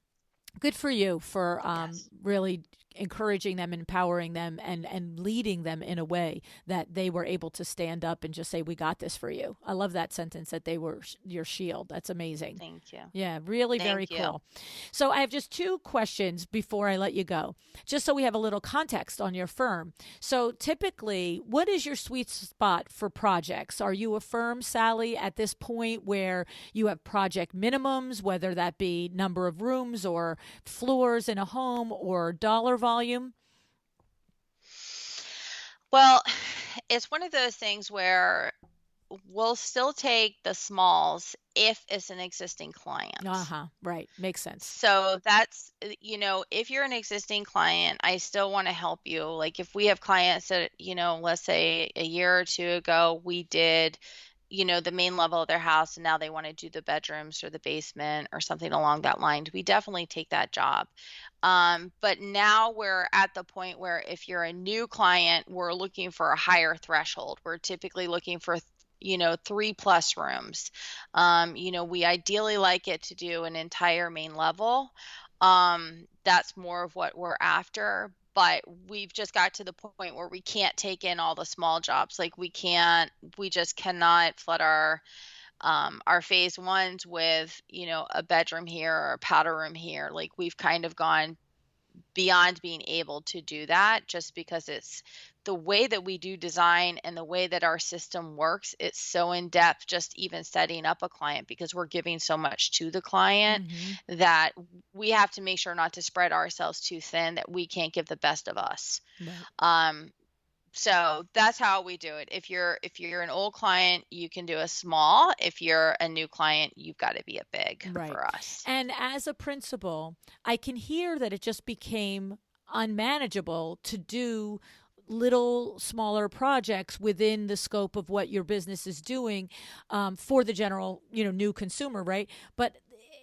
good for you for Yes. really encouraging them, empowering them, and leading them in a way that they were able to stand up and just say, we got this for you. I love that sentence, that they were your shield. That's amazing. Thank you. Yeah, really very Thank you. cool. So I have just 2 questions before I let you go, just so we have a little context on your firm. So typically, what is your sweet spot for projects? Are you a firm, Sallie, at this point where you have project minimums, whether that be number of rooms or floors in a home or dollar volume? Well, it's one of those things where we'll still take the smalls if it's an existing Uh client. huh. Right. Makes sense. So that's, if you're an existing client, I still want to help you. Like if we have clients that, let's say a year or two ago, we did, the main level of their house, and now they want to do the bedrooms or the basement or something along that line, we definitely take that job. But now we're at the point where if you're a new client, we're looking for a higher threshold. We're typically looking for 3+ rooms. We ideally like it to do an entire main level. That's more of what we're after, but we've just got to the point where we can't take in all the small jobs. Like we just cannot flood our phase ones with, a bedroom here or a powder room here. Like we've kind of gone beyond being able to do that, just because it's the way that we do design and the way that our system works. It's so in depth, just even setting up a client, because we're giving so much to the client Mm-hmm. that we have to make sure not to spread ourselves too thin, that we can't give the best of us. Right. Um, so that's how we do it. If you're an old client, you can do a small. If you're a new client, you've got to be a big Right. for us. And as a principal, I can hear that it just became unmanageable to do little smaller projects within the scope of what your business is doing, for the general, new consumer, right? But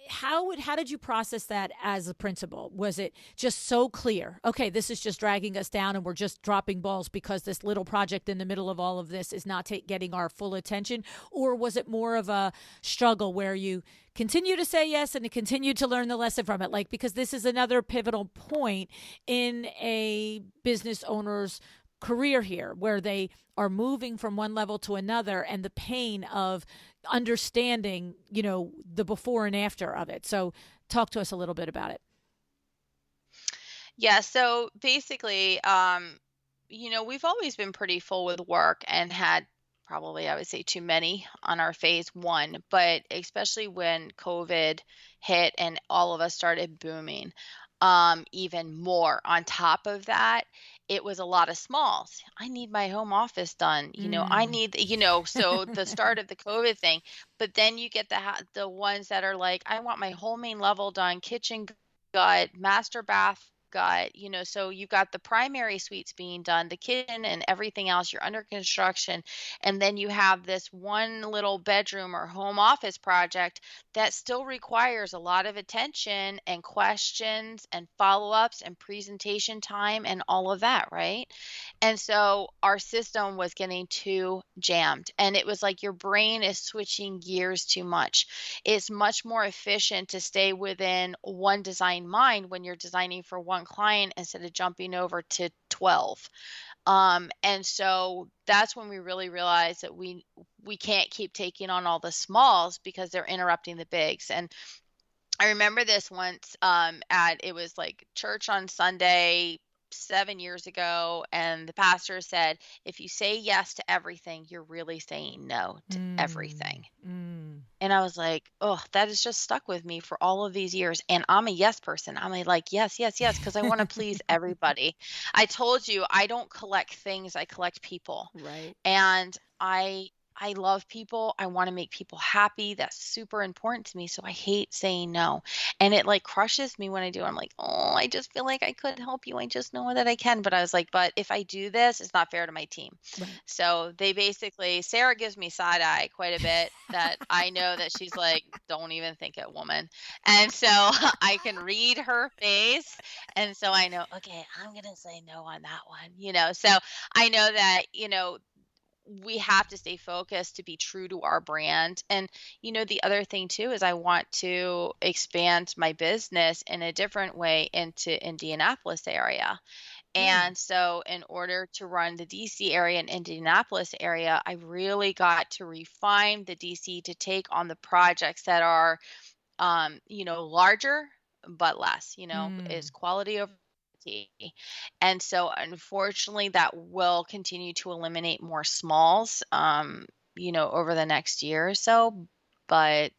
how did you process that as a principal? Was it just so clear? Okay, this is just dragging us down, and we're just dropping balls because this little project in the middle of all of this is not getting our full attention, or was it more of a struggle where you continue to say yes and continue to learn the lesson from it? Like, because this is another pivotal point in a business owner's career here, where they are moving from one level to another, and the pain of understanding, the before and after of it. So talk to us a little bit about it. Yeah, so basically, we've always been pretty full with work and had probably, I would say, too many on our phase one, but especially when COVID hit and all of us started booming, even more. On top of that, it was a lot of smalls. I need my home office done. I Mm. need, so the start of the COVID thing, but then you get the ones that are like, I want my whole main level done, kitchen gut, master bath gut, so you've got the primary suites being done, the kitchen and everything else, you're under construction. And then you have this one little bedroom or home office project that still requires a lot of attention and questions and follow-ups and presentation time and all of that, right? And so our system was getting too jammed, and it was like your brain is switching gears too much. It's much more efficient to stay within one design mind when you're designing for one one client instead of jumping over to 12. And so that's when we really realized that we can't keep taking on all the smalls because they're interrupting the bigs. And I remember this once it was like church on Sunday 7 years ago, and the pastor said, if you say yes to everything, you're really saying no to Mm, everything. mm. And I was like, oh, that has just stuck with me for all of these years. And I'm a yes person. I'm like, yes, yes, yes, because I want to please everybody. I told you I don't collect things, I collect people. Right. And I love people. I want to make people happy. That's super important to me. So I hate saying no. And it like crushes me when I do. I'm like, oh, I just feel like I could help you. I just know that I can. But I was like, but if I do this, it's not fair to my team. Right. So they basically, Sarah gives me side eye quite a bit, that I know that she's like, don't even think it, woman. And so I can read her face. And so I know, okay, I'm going to say no on that one. So I know that, we have to stay focused to be true to our brand. And, the other thing too is I want to expand my business in a different way into Indianapolis area. Mm, And so in order to run the DC area and Indianapolis area, I really got to refine the DC to take on the projects that are larger but less, is mm. quality over quantity. And so unfortunately that will continue to eliminate more smalls, over the next year or so. But,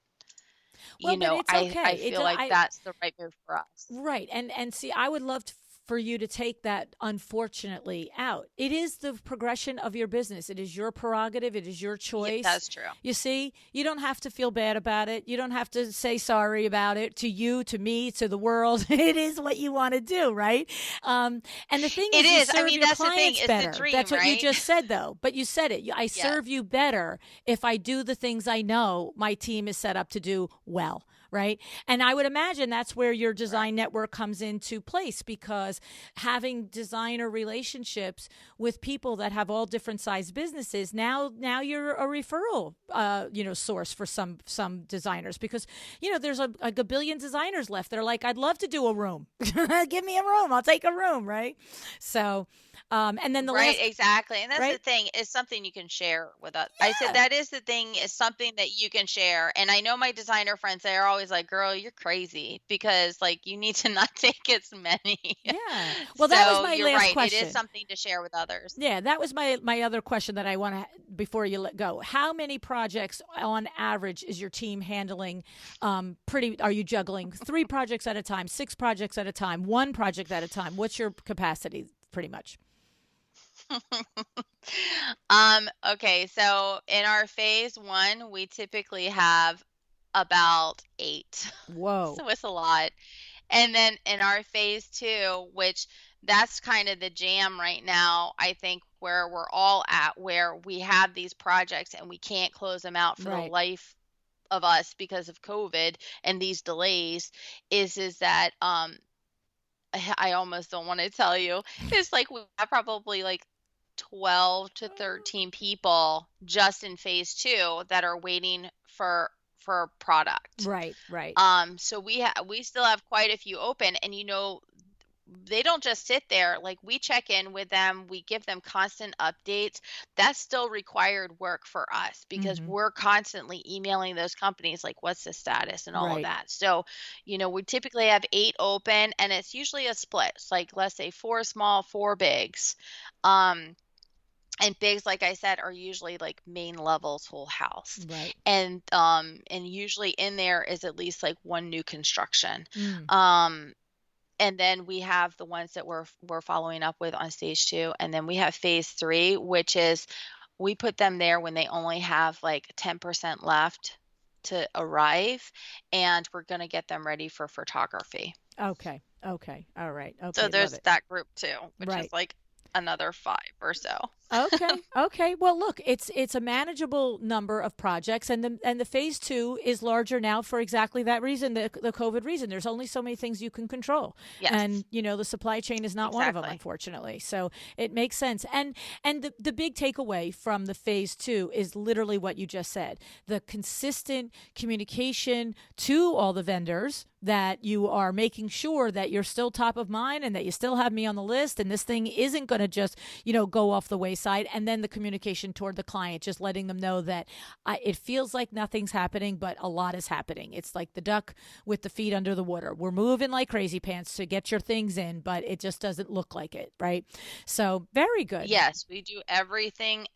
Well, but it's I okay. feel like that's the right move for us. Right. And see, I would love for you to take that unfortunately out. It is the progression of your business. It is your prerogative. It is your Yeah, choice. that's true. You see, you don't have to feel bad about it. You don't have to say sorry about it to you, to me, to the world. It is what you want to do, right? And the thing It is, you is. I serve mean, your that's the thing. clients It's the better. That's dream, what you right? just said, though. But you said it. I Yes. serve you better if I do the things I know my team is set up to do well, right? And I would imagine that's where your Correct. design network comes into place, because having designer relationships with people that have all different size businesses, now you're a referral source for some designers, because there's a billion designers left. They're like, I'd love to do a room. Give me a room. I'll take a room, right? So and then the Right, last, exactly. And that's the right? thing, is something you can share with us. I said Yeah. that is the thing, is something that you can share. And I know my designer friends, they're always like, girl, you're crazy, because like you need to not take as many. Yeah. Well, that was So my you're last right. It is question. something to share with others. Yeah, that was my other question that I want to, before you let go. How many projects on average is your team handling? Pretty Are you juggling 3 projects at a time, 6 projects at a time, 1 project at a time? What's your capacity, pretty much? Okay, so in our phase one, we typically have about 8. Whoa. So it's a lot. And then in our phase two, which that's kind of the jam right now, I think, where we're all at, where we have these projects and we can't close them out for the Right. life of us because of COVID and these delays, is that I almost don't want to tell you. It's like we have probably like 12 to 13 people just in phase two that are waiting for product. Right. Right. So we still have quite a few open, and they don't just sit there. Like, we check in with them, we give them constant updates. That's still required work for us, because Mm-hmm. we're constantly emailing those companies like, what's the status and all of Right. that. So, we typically have 8 open, and it's usually a split. It's like, let's say 4 small, 4 bigs. And bigs, like I said, are usually like main levels, whole house. Right. And usually in there is at least like one new construction. Mm. Um and then we have the ones that we're following up with on stage 2, and then we have phase 3, which is, we put them there when they only have like 10% left to arrive, and we're going to get them ready for photography. Okay. Okay. All right. So Okay. Love there's it. that group too, which is Right. like another 5 or so. Okay. Okay. Well, look, it's a manageable number of projects, and the phase two is larger now for exactly that reason, the COVID reason. There's only so many things you can control, Yes, and the supply chain is not one of them, exactly. unfortunately. So it makes sense. And the big takeaway from the phase two is literally what you just said: the consistent communication to all the vendors, that you are making sure that you're still top of mind and that you still have me on the list, and this thing isn't going to just go off the wayside. And then the communication toward the client, just letting them know that it feels like nothing's happening, but a lot is happening. It's like the duck with the feet under the water. We're moving like crazy pants to get your things in, but it just doesn't look like it, right? So very good. Yes, we do everything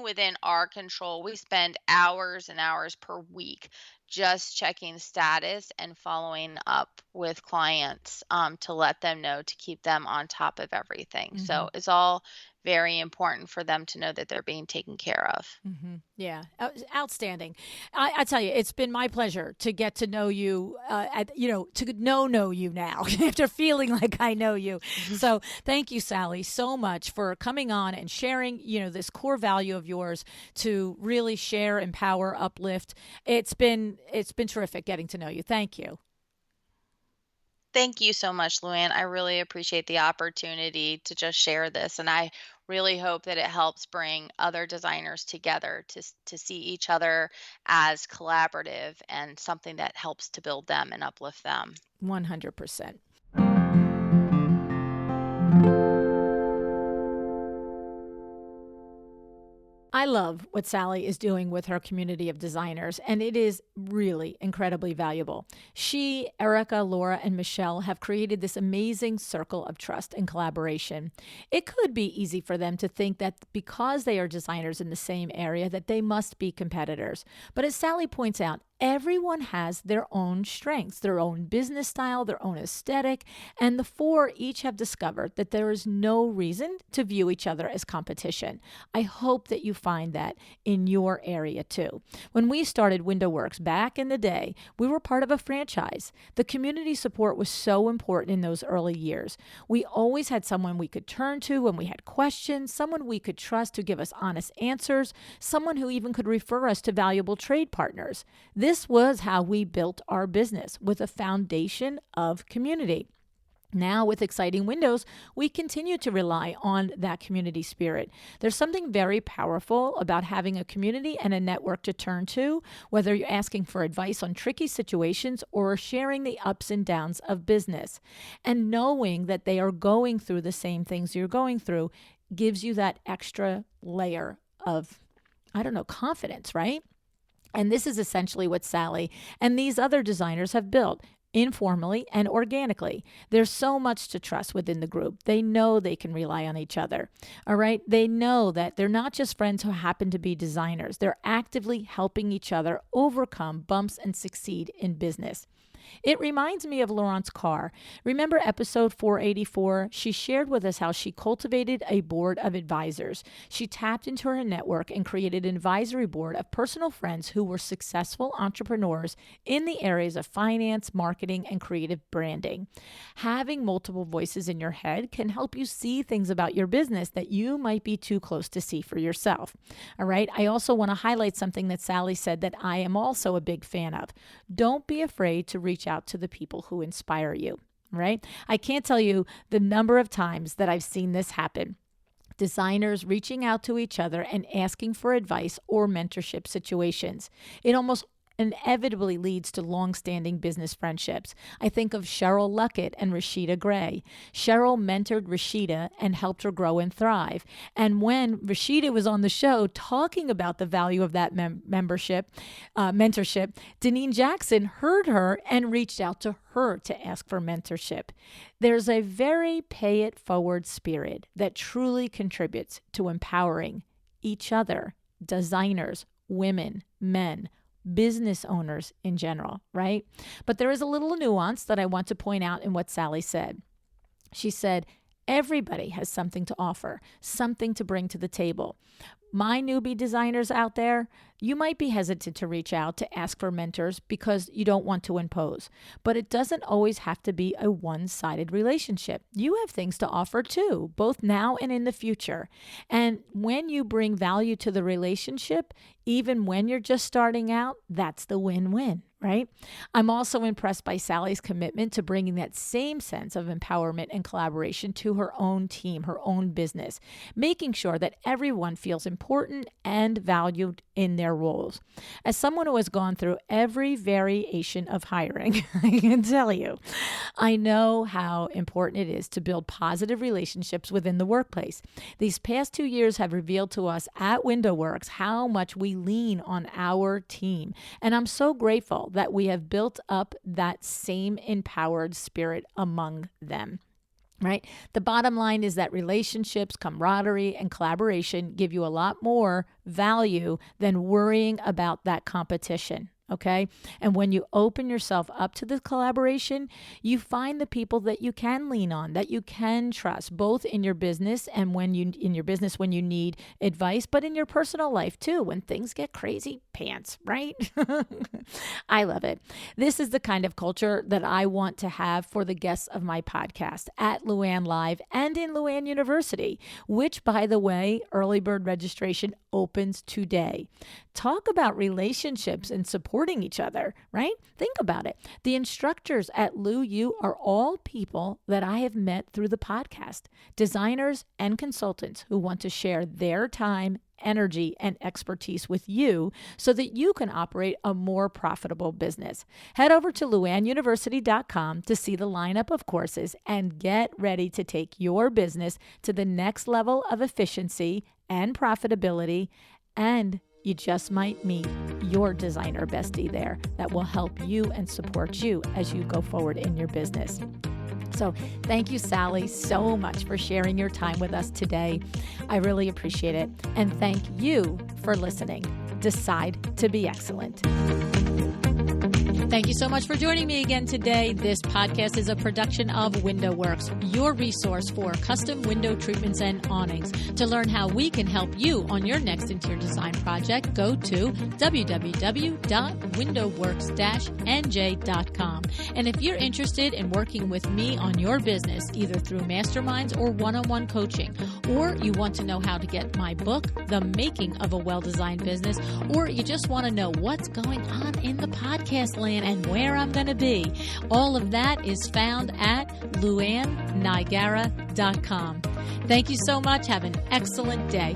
within our control. We spend hours and hours per week just checking status and following up with clients, to let them know, to keep them on top of everything. Mm-hmm. So it's all very important for them to know that they're being taken care of. Mm-hmm. Yeah, outstanding. I tell you, it's been my pleasure to get to know you. To know you now after feeling like I know you. So thank you, Sallie, so much for coming on and sharing. This core value of yours to really share, empower, uplift. It's been terrific getting to know you. Thank you. Thank you so much, LuAnn. I really appreciate the opportunity to just share this, and I really hope that it helps bring other designers together to see each other as collaborative and something that helps to build them and uplift them. 100%. I love what Sallie is doing with her community of designers, and it is really incredibly valuable. She, Erica, Laura, and Michelle have created this amazing circle of trust and collaboration. It could be easy for them to think that because they are designers in the same area that they must be competitors. But as Sallie points out, everyone has their own strengths, their own business style, their own aesthetic, and the four each have discovered that there is no reason to view each other as competition. I hope that you find that in your area too. When we started Window Works back in the day, we were part of a franchise. The community support was so important in those early years. We always had someone we could turn to when we had questions, someone we could trust to give us honest answers, someone who even could refer us to valuable trade partners. This was how we built our business, with a foundation of community. Now, with Exciting Windows, we continue to rely on that community spirit. There's something very powerful about having a community and a network to turn to, whether you're asking for advice on tricky situations or sharing the ups and downs of business. And knowing that they are going through the same things you're going through gives you that extra layer of, confidence, right? And this is essentially what Sallie and these other designers have built, informally and organically. There's so much to trust within the group. They know they can rely on each other. All right. They know that they're not just friends who happen to be designers. They're actively helping each other overcome bumps and succeed in business. It reminds me of Laurent's car. Remember episode 484? She shared with us how she cultivated a board of advisors. She tapped into her network and created an advisory board of personal friends who were successful entrepreneurs in the areas of finance, marketing, and creative branding. Having multiple voices in your head can help you see things about your business that you might be too close to see for yourself. All right. I also want to highlight something that Sallie said that I am also a big fan of. Don't be afraid to reach out to the people who inspire you, right? I can't tell you the number of times that I've seen this happen. Designers reaching out to each other and asking for advice or mentorship situations. It almost inevitably leads to long-standing business friendships. I think of Cheryl Luckett and Rashida Gray. Cheryl mentored Rashida and helped her grow and thrive. And when Rashida was on the show talking about the value of that mentorship, Deneen Jackson heard her and reached out to her to ask for mentorship. There's a very pay-it-forward spirit that truly contributes to empowering each other, designers, women, men, business owners in general, right? But there is a little nuance that I want to point out in what Sallie said. She said, everybody has something to offer, something to bring to the table. my newbie designers out there, you might be hesitant to reach out to ask for mentors because you don't want to impose. But it doesn't always have to be a one-sided relationship. You have things to offer too, both now and in the future. And when you bring value to the relationship, even when you're just starting out, that's the win-win, right? I'm also impressed by Sallie's commitment to bringing that same sense of empowerment and collaboration to her own team, her own business, making sure that everyone feels important and valued in their roles. As someone who has gone through every variation of hiring, I can tell you, I know how important it is to build positive relationships within the workplace. These past 2 years have revealed to us at WindowWorks how much we lean on our team. And I'm so grateful that we have built up that same empowered spirit among them. Right? The bottom line is that relationships, camaraderie, and collaboration give you a lot more value than worrying about that competition. Okay. And when you open yourself up to the collaboration, you find the people that you can lean on, that you can trust, both in your business and when you need advice, but in your personal life too, when things get crazy pants, right? I love it. This is the kind of culture that I want to have for the guests of my podcast at LuAnn Live and in LuAnn University, which, by the way, early bird registration opens today. Talk about relationships and supporting each other, right? Think about it. The instructors at LuU are all people that I have met through the podcast, designers and consultants who want to share their time, energy, and expertise with you so that you can operate a more profitable business. Head over to LuAnnUniversity.com to see the lineup of courses and get ready to take your business to the next level of efficiency and profitability, and you just might meet your designer bestie there that will help you and support you as you go forward in your business. So thank you, Sallie, so much for sharing your time with us today. I really appreciate it. And thank you for listening. Decide to be excellent. Thank you so much for joining me again today. This podcast is a production of WindowWorks, your resource for custom window treatments and awnings. To learn how we can help you on your next interior design project, go to www.windowworks-nj.com. And if you're interested in working with me on your business, either through masterminds or one-on-one coaching, or you want to know how to get my book, The Making of a Well-Designed Business, or you just want to know what's going on in the podcast land and where I'm going to be, all of that is found at LuAnnNigara.com. Thank you so much. Have an excellent day.